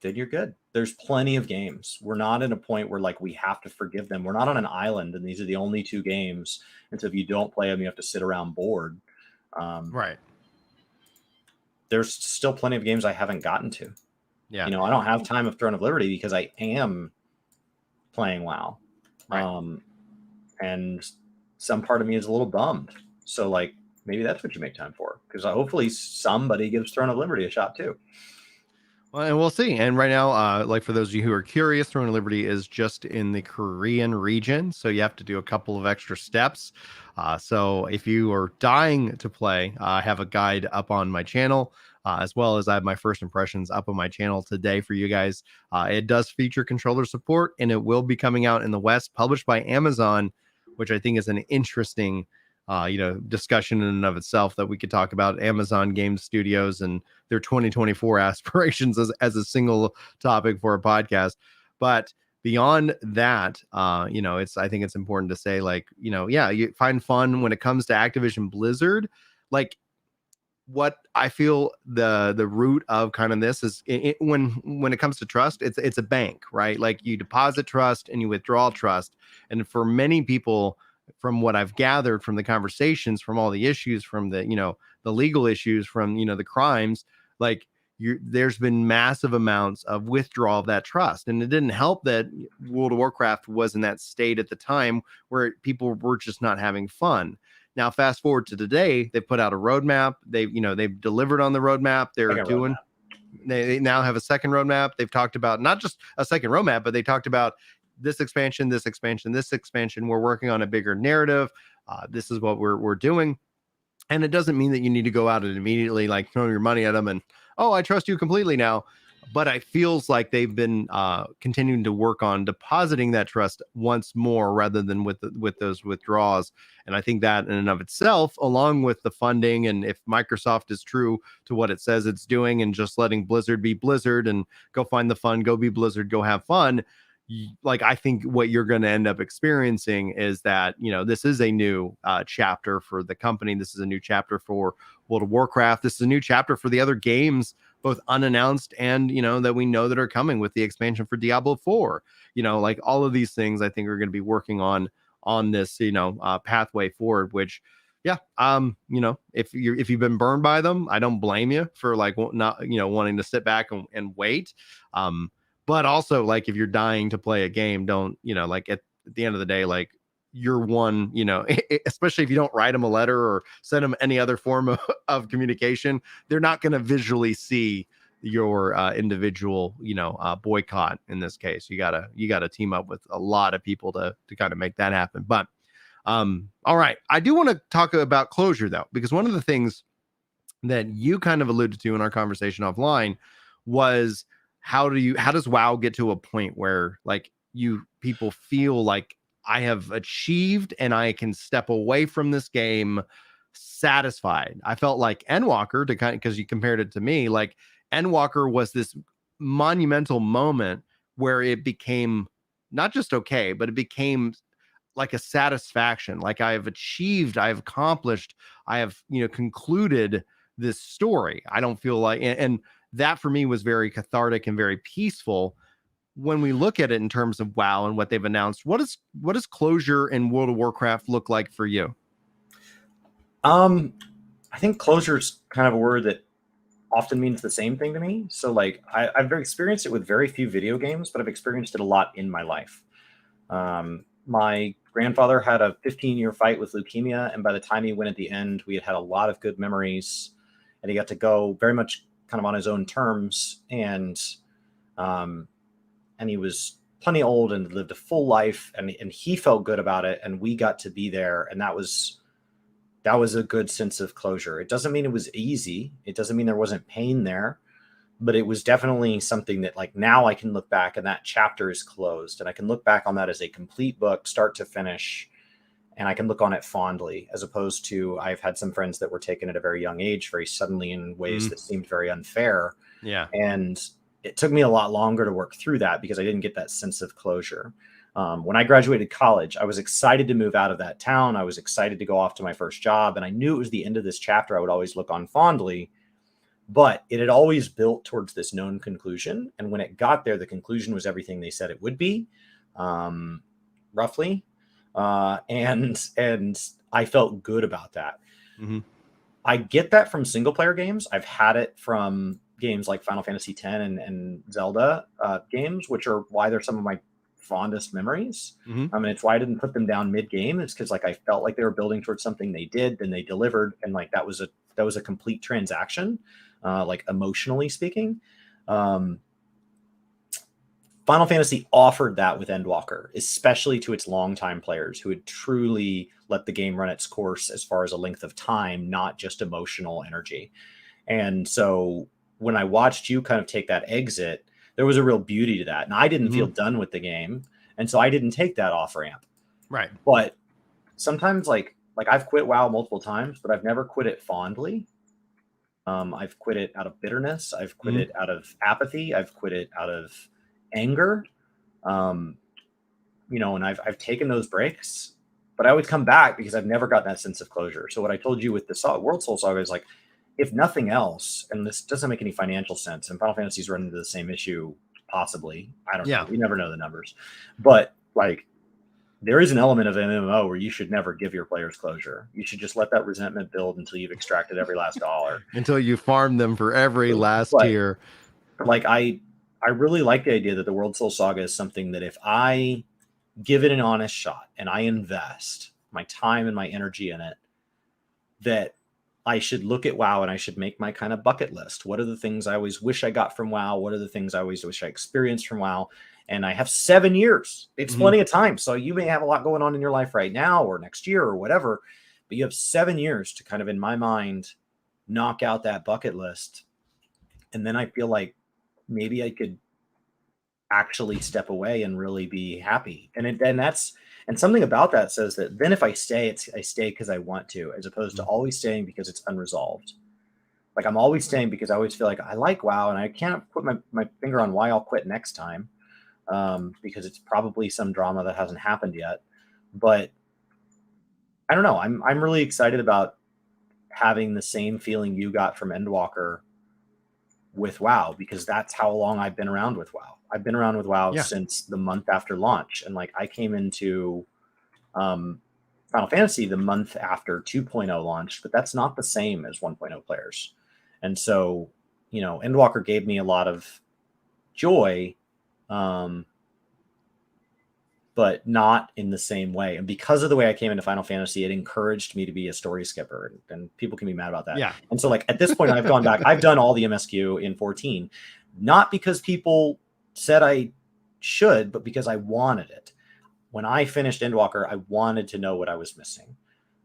then you're good. There's plenty of games. We're not in a point where, like, we have to forgive them. We're not on an island and these are the only two games. And so if you don't play them, you have to sit around bored. Right. there's still plenty of games I haven't gotten to. Yeah. You know, I don't have time of Throne of Liberty because I am playing WoW. Right. And some part of me is a little bummed. So like, maybe that's what you make time for, because hopefully somebody gives Throne of Liberty a shot too. Well, and we'll see. And right now, like for those of you who are curious, Throne of Liberty is just in the Korean region, so you have to do a couple of extra steps. So if you are dying to play, I have a guide up on my channel, as well as I have my first impressions up on my channel today for you guys. It does feature controller support, and it will be coming out in the West, published by Amazon, which I think is an interesting discussion in and of itself that we could talk about Amazon Game Studios and their 2024 aspirations as a single topic for a podcast. But beyond that, I think it's important to say, like, you find fun when it comes to Activision Blizzard. Like, what I feel the root of kind of this is when it comes to trust, it's a bank, right? Like, you deposit trust and you withdraw trust. And for many people, from what I've gathered from the conversations, from all the issues, from the legal issues, from the crimes, like, there's been massive amounts of withdrawal of that trust. And it didn't help that World of Warcraft was in that state at the time where people were just not having fun. Now, fast forward to today, they put out a roadmap. They've delivered on the roadmap. They now have a second roadmap. They've talked about not just a second roadmap, but they talked about this expansion. We're working on a bigger narrative. This is what we're doing. And it doesn't mean that you need to go out and immediately like throw your money at them and, oh, I trust you completely now. But it feels like they've been continuing to work on depositing that trust once more rather than with those withdrawals. And I think that in and of itself, along with the funding, and if Microsoft is true to what it says it's doing and just letting Blizzard be Blizzard and go find the fun, go be Blizzard, go have fun, like, I think what you're going to end up experiencing is that, this is a new chapter for the company. This is a new chapter for World of Warcraft. This is a new chapter for the other games, both unannounced and, that we know that are coming with the expansion for Diablo 4. Like, all of these things I think are going to be working on this, pathway forward, which, yeah, if you've been burned by them, I don't blame you for like not, wanting to sit back and wait. But also, like, if you're dying to play a game, don't, like, at the end of the day, like, you're one, especially if you don't write them a letter or send them any other form of communication, they're not going to visually see your individual, boycott in this case. You gotta team up with a lot of people to kind of make that happen. But all right, I do want to talk about closure, though, because one of the things that you kind of alluded to in our conversation offline was, how does WoW get to a point where, like, people feel like, I have achieved and I can step away from this game satisfied? I felt like Endwalker, because you compared it to me, like, Endwalker was this monumental moment where it became not just okay, but it became like a satisfaction. Like, I've achieved, I've accomplished, I have, concluded this story. I don't feel like, and that for me was very cathartic and very peaceful. When we look at it in terms of WoW and what they've announced, what does closure in World of Warcraft look like for you? I think closure is kind of a word that often means the same thing to me. So like, I've experienced it with very few video games, but I've experienced it a lot in my life. My grandfather had a 15-year fight with leukemia, and by the time he went at the end, we had a lot of good memories, and he got to go very much kind of on his own terms, and he was plenty old and lived a full life, and he felt good about it, and we got to be there, and that was a good sense of closure. It doesn't mean it was easy. It doesn't mean there wasn't pain there, but it was definitely something that, like, now I can look back and that chapter is closed, and I can look back on that as a complete book, start to finish, and I can look on it fondly, as opposed to, I've had some friends that were taken at a very young age, very suddenly, in ways that seemed very unfair. Yeah. And it took me a lot longer to work through that because I didn't get that sense of closure. When I graduated college, I was excited to move out of that town. I was excited to go off to my first job, and I knew it was the end of this chapter I would always look on fondly, but it had always built towards this known conclusion. And when it got there, the conclusion was everything they said it would be, roughly. And I felt good about that. Mm-hmm. I get that from single player games. I've had it from games like Final Fantasy X and Zelda games, which are why they're some of my fondest memories. Mm-hmm. I mean, it's why I didn't put them down mid game. It's because like I felt like they were building towards something. They did, then they delivered, and like that was a complete transaction, like emotionally speaking. Final Fantasy offered that with Endwalker, especially to its longtime players who had truly let the game run its course as far as a length of time, not just emotional energy. And so when I watched you kind of take that exit, there was a real beauty to that. And I didn't feel done with the game. And so I didn't take that off ramp. Right. But sometimes like I've quit WoW multiple times, but I've never quit it fondly. I've quit it out of bitterness. I've quit it out of apathy. I've quit it out of anger. You know, and I've taken those breaks, but I always come back because I've never gotten that sense of closure. So what I told you with the World Soul Saga is like, if nothing else, and this doesn't make any financial sense, and Final Fantasy's run into the same issue, possibly. I don't know. You never know the numbers. But like there is an element of MMO where you should never give your players closure. You should just let that resentment build until you've extracted every last dollar. Until you farm them for every last tier. Like I really like the idea that the World Soul Saga is something that if I give it an honest shot and I invest my time and my energy in it, that I should look at WoW and I should make my kind of bucket list. What are the things I always wish I got from WoW? What are the things I always wish I experienced from WoW? And I have 7 years. It's plenty of time. So you may have a lot going on in your life right now or next year or whatever, but you have 7 years to kind of, in my mind, knock out that bucket list. And then I feel like maybe I could actually step away and really be happy. And something about that says that then if I stay, I stay because I want to, as opposed to always staying because it's unresolved. Like I'm always staying because I always feel like I like WoW and I can't put my finger on why I'll quit next time, because it's probably some drama that hasn't happened yet. But I don't know. I'm really excited about having the same feeling you got from Endwalker with WoW, because that's how long I've been around with WoW. I've been around with WoW since the month after launch. And like I came into Final Fantasy the month after 2.0 launched, but that's not the same as 1.0 players. And so, you know, Endwalker gave me a lot of joy, but not in the same way. And because of the way I came into Final Fantasy, it encouraged me to be a story skipper. And people can be mad about that. Yeah. And so like at this point, I've gone back. I've done all the MSQ in 14, not because people said I should, but because I wanted it. When I finished Endwalker, I wanted to know what I was missing.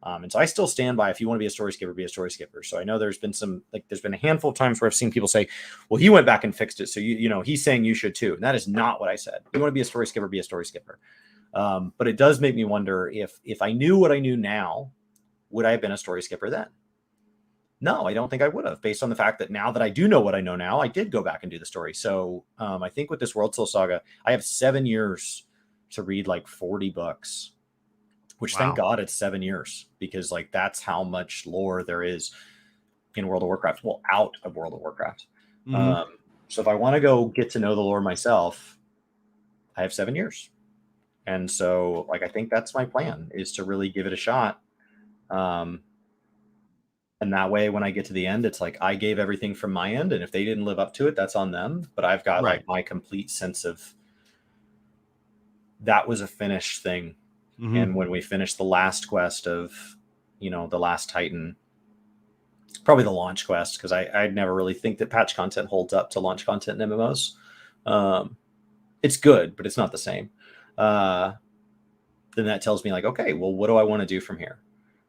And so I still stand by, if you want to be a story skipper, be a story skipper. So I know there's been a handful of times where I've seen people say, well, he went back and fixed it. So, you know, he's saying you should too. And that is not what I said. If you want to be a story skipper, be a story skipper. But it does make me wonder if I knew what I knew now, would I have been a story skipper then? No, I don't think I would have, based on the fact that now that I do know what I know now, I did go back and do the story. So I think with this World Soul Saga, I have 7 years to read like 40 books, which thank God it's 7 years, because like that's how much lore there is in World of Warcraft. Well, out of World of Warcraft. So if I want to go get to know the lore myself, I have 7 years. And so like I think that's my plan, is to really give it a shot. And that way, when I get to the end, it's like I gave everything from my end. And if they didn't live up to it, that's on them. But I've got like my complete sense of that was a finished thing. And when we finished the last quest of, you know, the last Titan, probably the launch quest, because I'd never really think that patch content holds up to launch content in MMOs. It's good, but it's not the same. Then that tells me like, okay, well, what do I want to do from here?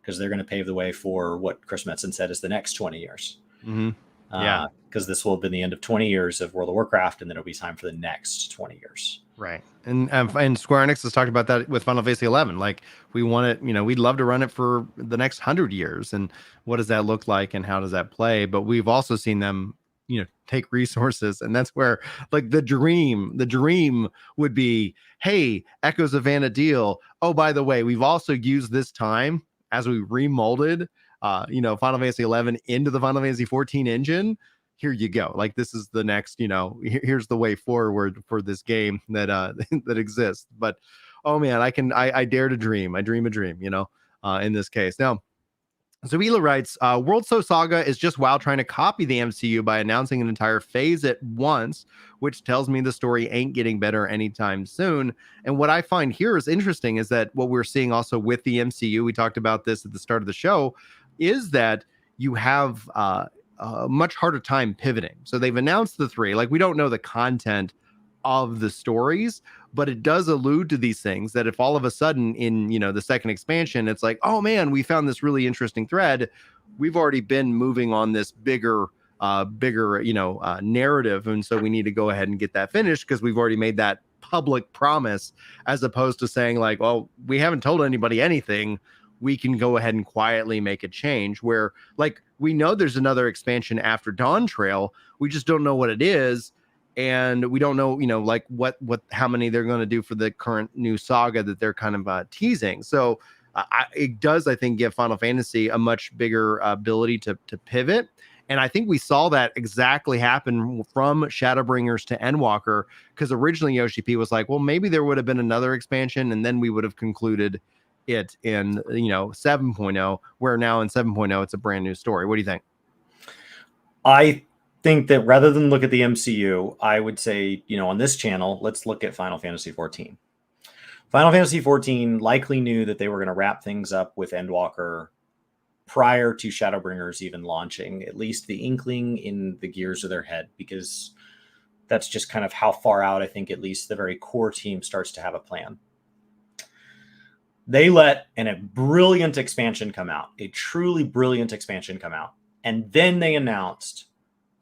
Because they're going to pave the way for what Chris Metzen said is the next 20 years. Because this will have been the end of 20 years of World of Warcraft, and then it'll be time for the next 20 years. Right. And Square Enix has talked about that with Final Fantasy 11. Like we want it, you know, we'd love to run it for the next 100 years. And what does that look like and how does that play? But we've also seen them, you know, take resources, and that's where like the dream would be, hey, Echoes of Vana'diel. Oh, by the way, we've also used this time as we remolded, you know, Final Fantasy 11 into the Final Fantasy 14 engine. Here you go. Like this is the next, you know, here's the way forward for this game that that exists. But oh man, I dare to dream. I dream a dream, you know, in this case. Now, Zoila writes, World So Saga is just WoW trying to copy the MCU by announcing an entire phase at once, which tells me the story ain't getting better anytime soon. And what I find here is interesting is that what we're seeing also with the MCU, we talked about this at the start of the show, is that you have a much harder time pivoting. So they've announced the three, like we don't know the content of the stories, but it does allude to these things that if all of a sudden in, the second expansion, it's like, oh man, we found this really interesting thread. We've already been moving on this bigger narrative. And so we need to go ahead and get that finished because we've already made that public promise, as opposed to saying like, well, we haven't told anybody anything. We can go ahead and quietly make a change where like, we know there's another expansion after Dawntrail. We just don't know what it is. And we don't know, like how many they're going to do for the current new saga that they're kind of teasing. So it does, I think, give Final Fantasy a much bigger ability to pivot. And I think we saw that exactly happen from Shadowbringers to Endwalker, because originally Yoshi P was like, well, maybe there would have been another expansion and then we would have concluded it in, 7.0, where now in 7.0, it's a brand new story. What do you think? I think that rather than look at the MCU, I would say, on this channel, let's look at Final Fantasy 14. Final Fantasy 14 likely knew that they were going to wrap things up with Endwalker prior to Shadowbringers even launching, at least the inkling in the gears of their head, because that's just kind of how far out I think at least the very core team starts to have a plan. They let a brilliant expansion come out, a truly brilliant expansion come out. And then they announced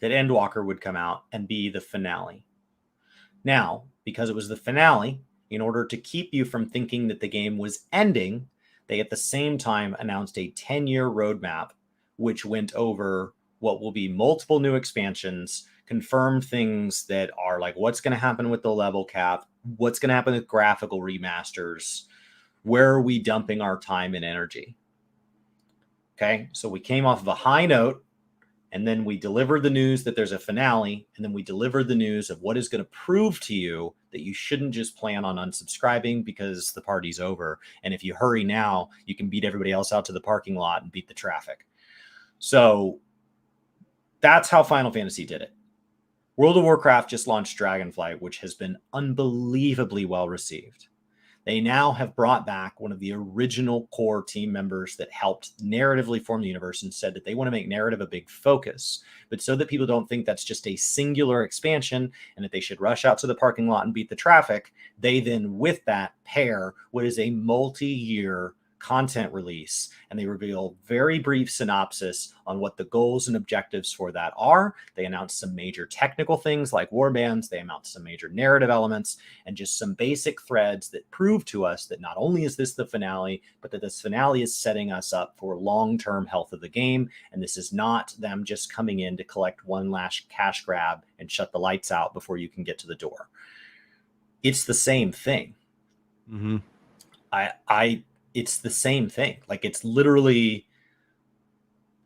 that Endwalker would come out and be the finale. Now, because it was the finale, in order to keep you from thinking that the game was ending, they at the same time announced a 10-year roadmap, which went over what will be multiple new expansions, confirmed things that are like what's going to happen with the level cap, what's going to happen with graphical remasters, where are we dumping our time and energy? Okay, so we came off of a high note, and then we delivered the news that there's a finale, and then we delivered the news of what is going to prove to you that you shouldn't just plan on unsubscribing because the party's over. And if you hurry now, you can beat everybody else out to the parking lot and beat the traffic. So that's how Final Fantasy did it. World of Warcraft just launched Dragonflight, which has been unbelievably well received. They now have brought back one of the original core team members that helped narratively form the universe and said that they want to make narrative a big focus, but so that people don't think that's just a singular expansion and that they should rush out to the parking lot and beat the traffic. They then, with that, pair what is a multi-year content release, and they reveal very brief synopsis on what the goals and objectives for that are. They announced some major technical things like warbands. They announced some major narrative elements and just some basic threads that prove to us that not only is this the finale, but that this finale is setting us up for long-term health of the game. And this is not them just coming in to collect one last cash grab and shut the lights out before you can get to the door. It's the same thing. Mm-hmm. It's the same thing. Like, it's literally,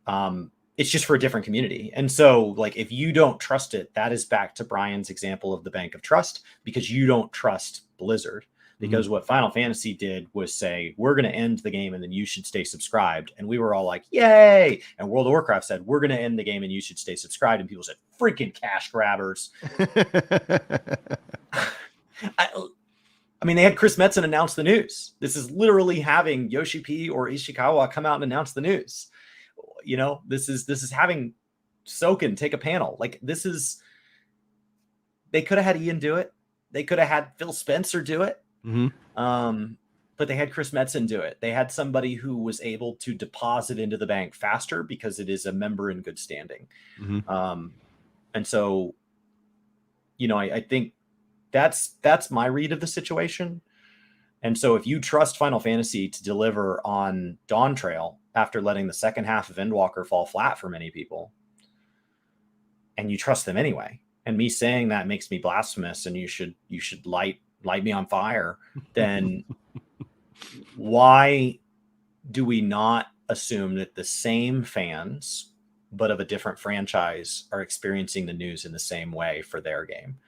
it's just for a different community. And so, like, if you don't trust it, that is back to Brian's example of the bank of trust, because you don't trust Blizzard. Because what Final Fantasy did was say, we're going to end the game and then you should stay subscribed. And we were all like, yay. And World of Warcraft said, we're going to end the game and you should stay subscribed. And people said, freaking cash grabbers. I mean, they had Chris Metzen announce the news. This is literally having Yoshi P or Ishikawa come out and announce the news. This is having Soken take a panel. Like, they could have had Ian do it. They could have had Phil Spencer do it. Mm-hmm. But they had Chris Metzen do it. They had somebody who was able to deposit into the bank faster because it is a member in good standing. Mm-hmm. And so, I think that's my read of the situation. And so if you trust Final Fantasy to deliver on Dawntrail after letting the second half of Endwalker fall flat for many people, and you trust them anyway, and me saying that makes me blasphemous and you should light me on fire, then why do we not assume that the same fans but of a different franchise are experiencing the news in the same way for their game?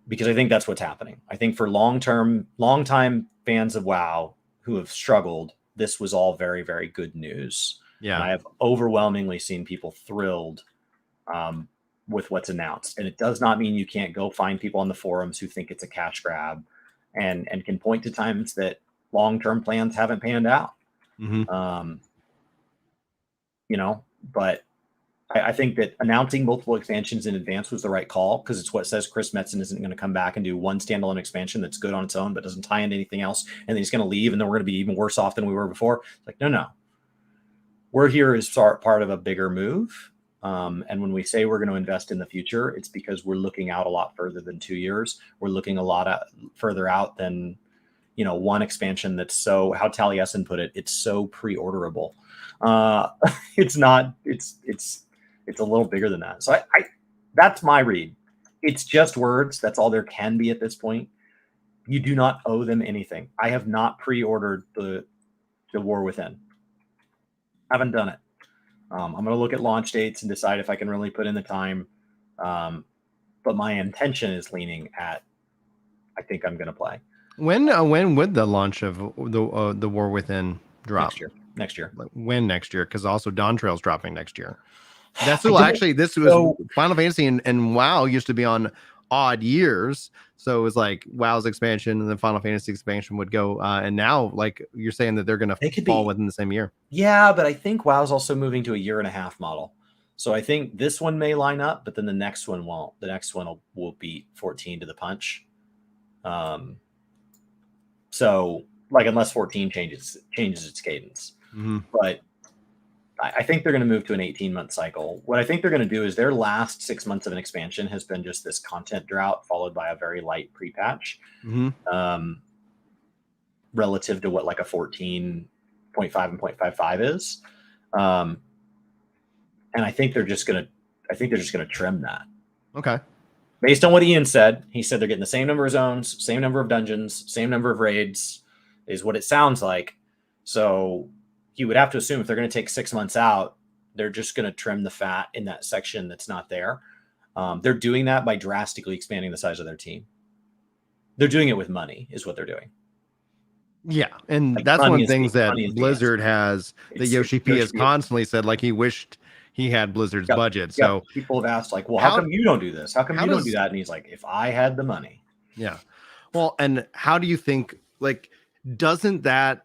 Because I think that's what's happening. I think for long-time fans of WoW who have struggled, this was all very, very good news. Yeah. And I have overwhelmingly seen people thrilled with what's announced. And it does not mean you can't go find people on the forums who think it's a cash grab and can point to times that long-term plans haven't panned out. Mm-hmm. You know, but I think that announcing multiple expansions in advance was the right call, because it's what says Chris Metzen isn't going to come back and do one standalone expansion that's good on its own but doesn't tie into anything else, and then he's going to leave and then we're going to be even worse off than we were before. It's like, no. We're here as part of a bigger move. And when we say we're going to invest in the future, it's because we're looking out a lot further than 2 years. We're looking a lot further out than, you know, one expansion that's so, how Taliesin put it, it's so pre-orderable. It's not, it's a little bigger than that. So I that's my read. It's just words. That's all there can be at this point. You do not owe them anything. I have not pre-ordered the War Within. I haven't done it. I'm going to look at launch dates and decide if I can really put in the time. But my intention is leaning at, I think I'm going to play. When would the launch of the War Within drop? Next year. When next year? Because also Dawntrail's dropping next year. That's actually, this was Final Fantasy and WoW used to be on odd years. So it was like WoW's expansion and the Final Fantasy expansion would go. And now, like you're saying, that they're going to fall within the same year. Yeah, but I think WoW's also moving to a 1.5-year model. So I think this one may line up, but then the next one won't. The next one will beat 14 to the punch. So like, unless 14 changes its cadence. Mm-hmm. But I think they're going to move to an 18-month cycle. What I think they're going to do is their last 6 months of an expansion has been just this content drought followed by a very light pre-patch, relative to what like a 14.5 and 0.55 is. And I think they're just going to trim that. Okay. Based on what Ian said, he said they're getting the same number of zones, same number of dungeons, same number of raids, is what it sounds like. So you would have to assume if they're going to take 6 months out, they're just going to trim the fat in that section that's not there. They're doing that by drastically expanding the size of their team. They're doing it with money, is what they're doing. Yeah, and like, that's one of the things that Blizzard has, that Yoshi P has constantly said, like he wished he had Blizzard's budget. So people have asked, like, well, how come you don't do this? How come you don't do that? And he's like, if I had the money. Yeah. Well, and how do you think, like, doesn't that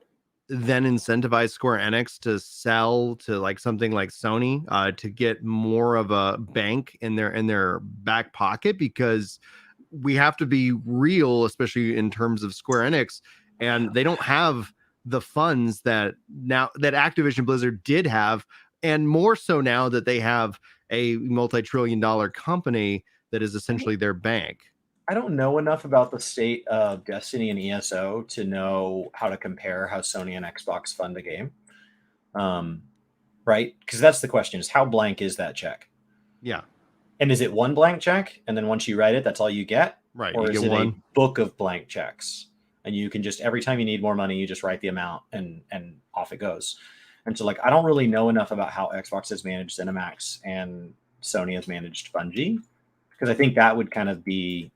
then incentivize Square Enix to sell to like something like Sony to get more of a bank in their back pocket? Because we have to be real, especially in terms of Square Enix, and they don't have the funds that Activision Blizzard did have, and more so now that they have a multi-trillion-dollar company that is essentially their bank. I don't know enough about the state of Destiny and ESO to know how to compare how Sony and Xbox fund a game. Right? Because that's the question, is how blank is that check? Yeah. And is it one blank check, and then once you write it, that's all you get? Right. Or is it a book of blank checks? And you can just, every time you need more money, you just write the amount and off it goes. And so, like, I don't really know enough about how Xbox has managed ZeniMax and Sony has managed Bungie, because I think that would kind of be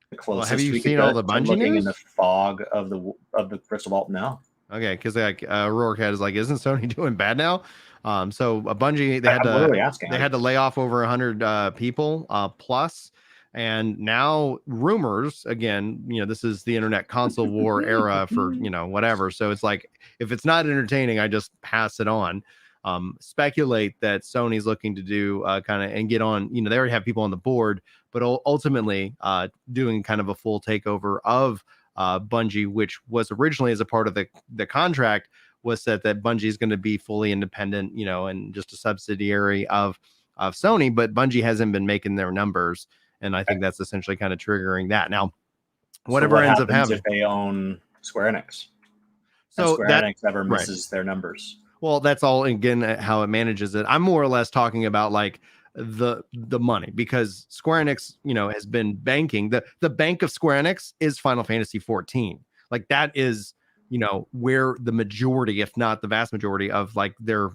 the closest. Well, have you seen all the Bungie news? In the fog of the crystal ball? No. Okay, because like Rourke is like, isn't Sony doing bad now? So Bungie, they had to lay off over 100 people plus, and now rumors again. You know, this is the internet console war era for whatever. So it's like, if it's not entertaining, I just pass it on. Speculate that Sony's looking to do kind of and get on. They already have people on the board, but ultimately doing kind of a full takeover of Bungie, which was originally as a part of the contract, was said that Bungie is going to be fully independent, and just a subsidiary of Sony. But Bungie hasn't been making their numbers, and I think that's essentially kind of triggering that. Now, whatever ends up happening, if they own Square Enix, so Square Enix ever misses their numbers. Well, that's all again how it manages it. I'm more or less talking about like the money, because Square Enix, has been banking. The bank of Square Enix is Final Fantasy 14. Like that is, where the majority, if not the vast majority of like their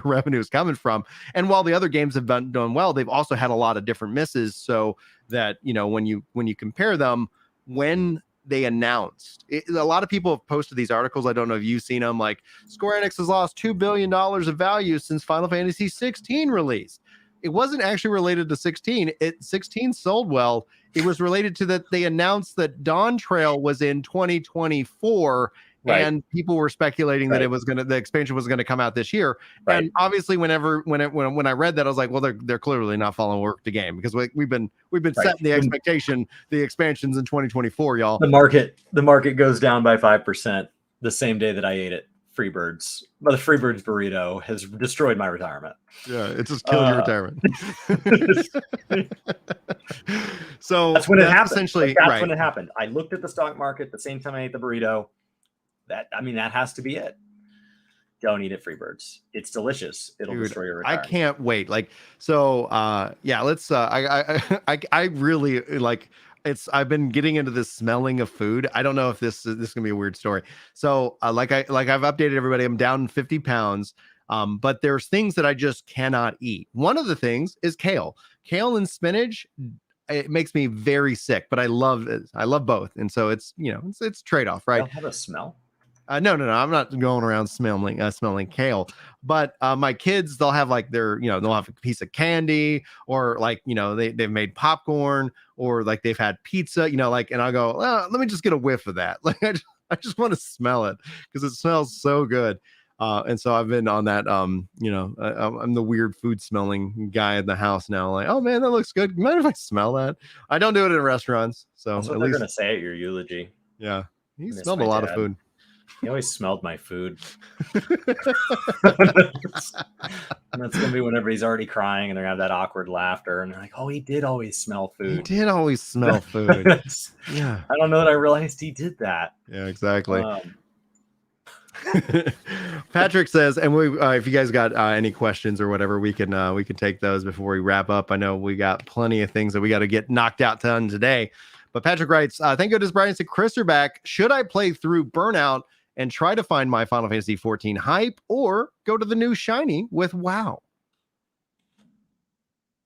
revenue is coming from. And while the other games have done well, they've also had a lot of different misses. So that, when you compare them, when they announced it. A lot of people have posted these articles. I don't know if you've seen them. Like, Square Enix has lost $2 billion of value since Final Fantasy 16 release. It wasn't actually related to 16. 16 sold well. It was related to that they announced that Dawntrail was in 2024. Right. And people were speculating that the expansion was gonna come out this year. Right. And obviously, when I read that, I was like, well, they're clearly not following work the game, because we've been setting the expectation, the expansions in 2024, y'all. The market goes down by 5% the same day that I ate it. Freebirds, but the Freebirds burrito has destroyed my retirement. Yeah, it just killed your retirement. So that's when it happened. Essentially, that's when it happened. I looked at the stock market at the same time I ate the burrito. That has to be it. Don't eat it, Freebirds. It's delicious. It'll destroy your retirement. I can't wait. Like, so let's I really like I've been getting into this smelling of food. I don't know if this is gonna be a weird story. So I've updated everybody. I'm down 50 pounds. But there's things that I just cannot eat. One of the things is kale. Kale and spinach. It makes me very sick, but I love it. I love both. And so it's it's trade-off, right? Don't have a smell. No. I'm not going around smelling kale, but my kids, they'll have like they'll have a piece of candy, or like, they've made popcorn, or like they've had pizza, and I'll go, let me just get a whiff of that. Like, I just want to smell it because it smells so good. And so I've been on that, I'm the weird food smelling guy in the house now. Like, oh man, that looks good. Mind if I smell that? I don't do it in restaurants. So that's what they're going to say at your eulogy. Yeah. He smelled a lot of food. He always smelled my food. And that's going to be whenever he's already crying and they're going to have that awkward laughter. And they're like, oh, he did always smell food. He did always smell food. Yeah. I don't know that I realized he did that. Yeah, exactly. Patrick says, and if you guys got any questions or whatever, we can take those before we wrap up. I know we got plenty of things that we got to get knocked out done today. But Patrick writes, thank goodness Brian said Chris are back. Should I play through Burnout and try to find my Final Fantasy 14 hype, or go to the new shiny with WoW?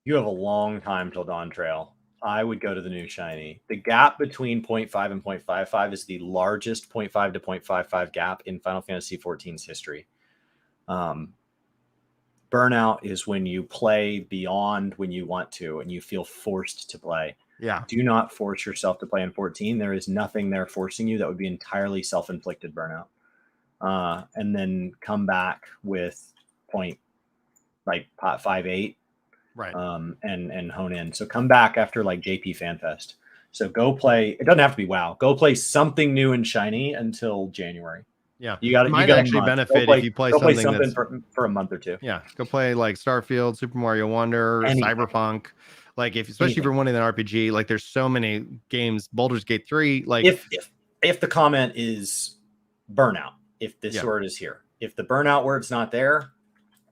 You have a long time till Dawntrail. I would go to the new shiny. The gap between 0.5 and 0.55 is the largest 0.5 to 0.55 gap in Final Fantasy 14's history. Burnout is when you play beyond when you want to and you feel forced to play. Yeah. Do not force yourself to play in 14. There is nothing there forcing you. That would be entirely self-inflicted burnout. And then come back with 0.58. Right. And hone in. So come back after like JP FanFest. So go play. It doesn't have to be WoW. Go play something new and shiny until January. Yeah, you got might actually benefit if you play something for a month or two. Yeah, go play like Starfield, Super Mario Wonder, Cyberpunk. Like especially if you're wanting an RPG, like there's so many games. Baldur's Gate 3. Like if the comment is burnout, if this word is here, if the burnout word's not there,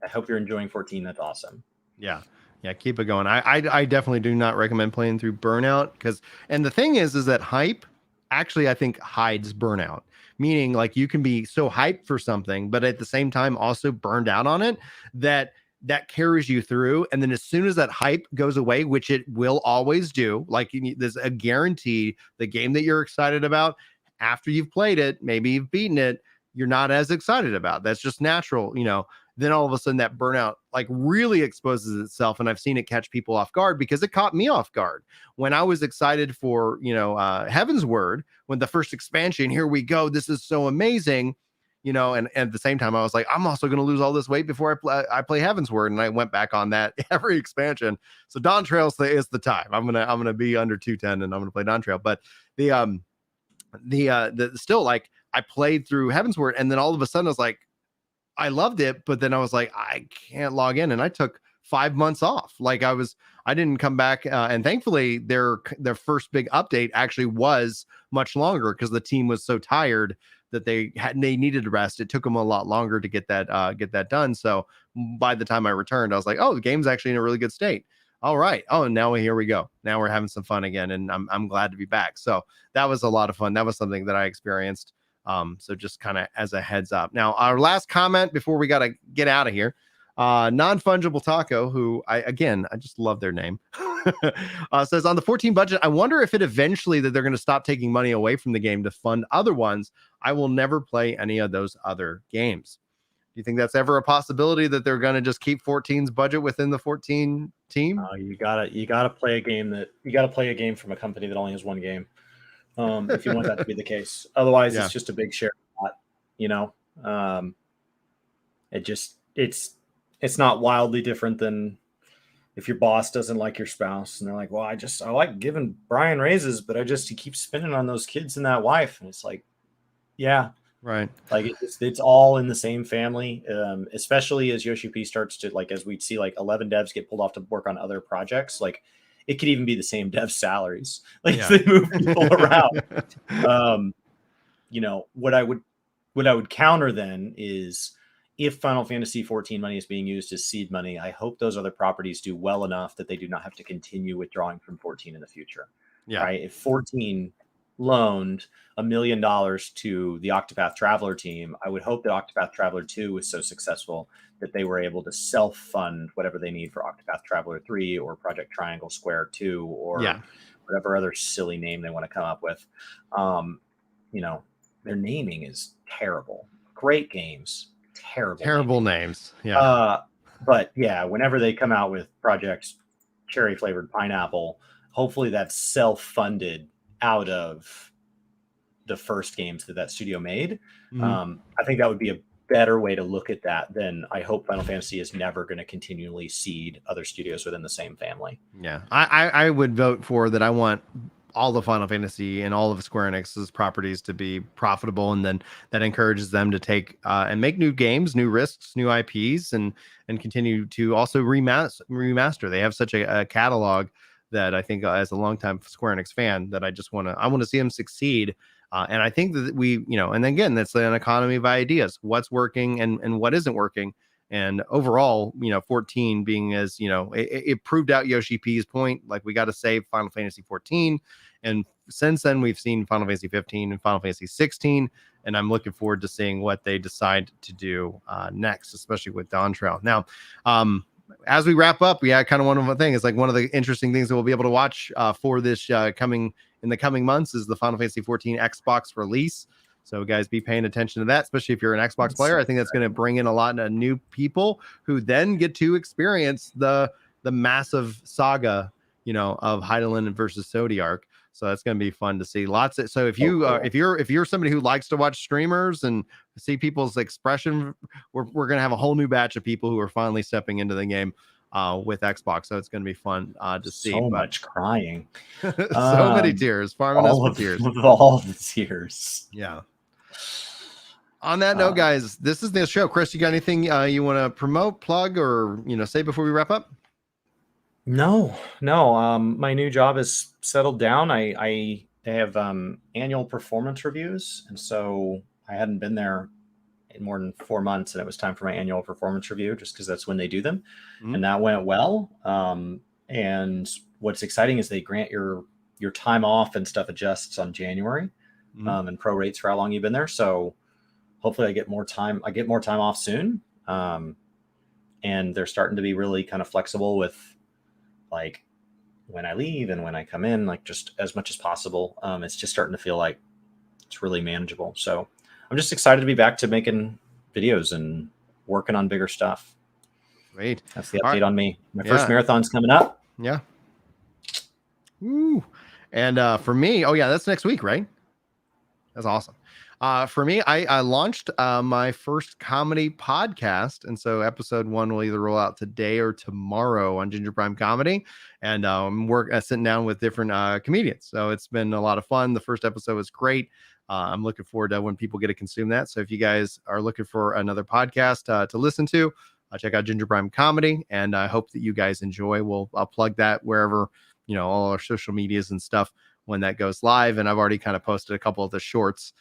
I hope you're enjoying 14. That's awesome. Yeah. Yeah, keep it going. I definitely do not recommend playing through Burnout and the thing is that hype actually I think hides burnout. Meaning like you can be so hyped for something, but at the same time also burned out on it that carries you through. And then as soon as that hype goes away, which it will always do, like there's a guarantee the game that you're excited about after you've played it, maybe you've beaten it, you're not as excited about. That's just natural, Then all of a sudden that burnout like really exposes itself. And I've seen it catch people off guard because it caught me off guard when I was excited for, Heaven's Word, when the first expansion, here we go. This is so amazing, and at the same time I was like, I'm also going to lose all this weight before I play Heaven's Word. And I went back on that every expansion. So Dawntrail is the time I'm going to be under 210 and I'm going to play Dawntrail. But the still like I played through Heaven's Word and then all of a sudden I was like, I loved it, but then I was like, I can't log in, and I took 5 months off. Like I didn't come back, and thankfully their first big update actually was much longer because the team was so tired that they needed rest. It took them a lot longer to get that done. So by the time I returned, I was like, oh, the game's actually in a really good state. All right. Oh, now here we go. Now we're having some fun again, and I'm glad to be back. So that was a lot of fun. That was something that I experienced. So just kind of as a heads up. Now, our last comment before we got to get out of here. Non-fungible taco, who I just love their name, says on the 14 budget, I wonder if it eventually that they're going to stop taking money away from the game to fund other ones. I will never play any of those other games. Do you think that's ever a possibility that they're going to just keep 14's budget within the 14 team? You gotta play a game from a company that only has one game. If you want that to be the case, otherwise it's just a big share. It's not wildly different than if your boss doesn't like your spouse and they're like, well, I like giving Brian raises, but he keeps spending on those kids and that wife. And it's like, yeah, right. Like it's all in the same family. Especially as Yoshi P starts to, like, as we see, like 11 devs get pulled off to work on other projects. Like it could even be the same dev salaries. Like they move people around. What I would counter then is, if Final Fantasy 14 money is being used as seed money, I hope those other properties do well enough that they do not have to continue withdrawing from 14 in the future. Yeah. Right? If 14 loaned $1 million to the Octopath Traveler team, I would hope that Octopath Traveler 2 was so successful that they were able to self-fund whatever they need for Octopath Traveler 3 or Project Triangle Square 2 or whatever other silly name they want to come up with. Their naming is terrible. Great games. Terrible names. But whenever they come out with projects cherry flavored pineapple, hopefully that's self-funded out of the first games that studio made. I think that would be a better way to look at that than, I hope Final Fantasy is never going to continually seed other studios within the same family. I would vote for that. I want all the Final Fantasy and all of Square Enix's properties to be profitable, and then that encourages them to take and make new games, new risks, new IPs, and continue to also remaster. They have such a catalog that I think, as a longtime Square Enix fan, that I want to see them succeed. And I think that and again, that's an economy of ideas, what's working and what isn't working. And overall, 14 being as, it proved out Yoshi P's point, like we got to save Final Fantasy 14. And since then, we've seen Final Fantasy 15 and Final Fantasy 16. And I'm looking forward to seeing what they decide to do next, especially with Dawntrail. Now, as we wrap up, kind of one of the things, it's like one of the interesting things that we'll be able to watch for this coming months is the Final Fantasy 14 Xbox release. So guys, be paying attention to that, especially if you're an Xbox player. I think that's going to bring in a lot of new people who then get to experience the massive saga, of Hydaelyn versus Zodiark. So that's going to be fun to see. So if you're somebody who likes to watch streamers and see people's expression, we're going to have a whole new batch of people who are finally stepping into the game with Xbox. So it's going to be fun to see. So much crying. So many tears. Farming us with tears. All the tears. Yeah. On that note, guys, this is the show. Chris, you got anything you want to promote, plug, or say before we wrap up? No. My new job is settled down. I have annual performance reviews, and so I hadn't been there in more than 4 months, and it was time for my annual performance review, just because that's when they do them, and that went well. And what's exciting is they grant your time off and stuff adjusts on January, and prorates for how long you've been there. So hopefully I get more time off soon. And they're starting to be really kind of flexible with, like, when I leave and when I come in, like, just as much as possible. It's just starting to feel like it's really manageable. So I'm just excited to be back to making videos and working on bigger stuff. Great. That's the update on me. My first marathon's coming up. Yeah. Woo. And for me, that's next week, right? That's awesome. For me, I launched my first comedy podcast. And so episode 1 will either roll out today or tomorrow on Ginger Prime Comedy. And I'm sitting down with different comedians. So it's been a lot of fun. The first episode was great. I'm looking forward to when people get to consume that. So if you guys are looking for another podcast to listen to, check out Ginger Prime Comedy. And I hope that you guys enjoy. I'll plug that wherever, all our social medias and stuff when that goes live. And I've already kind of posted a couple of the shorts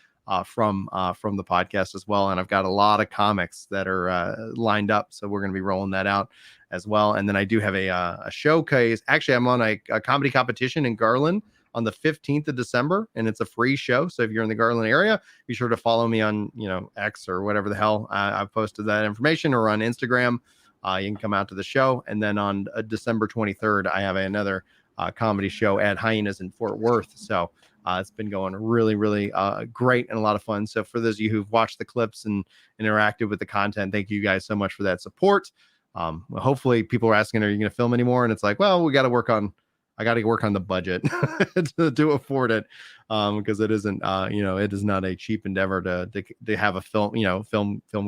from the podcast as well. And I've got a lot of comics that are lined up. So we're going to be rolling that out as well. And then I do have a showcase. Actually, I'm on a comedy competition in Garland on the 15th of December, and it's a free show. So if you're in the Garland area, be sure to follow me on, X or whatever the hell I've posted that information, or on Instagram. you can come out to the show. And then on December 23rd, I have another comedy show at Hyenas in Fort Worth. So it's been going really, really great and a lot of fun. So for those of you who've watched the clips and interacted with the content, thank you guys so much for that support. Hopefully people are asking, are you going to film anymore? And it's like, well, I got to work on the budget to afford it. Because it isn't, it is not a cheap endeavor to have a film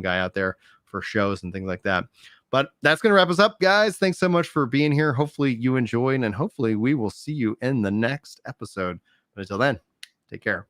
guy out there for shows and things like that. But that's going to wrap us up, guys. Thanks so much for being here. Hopefully you enjoyed, and hopefully we will see you in the next episode. But until then, take care.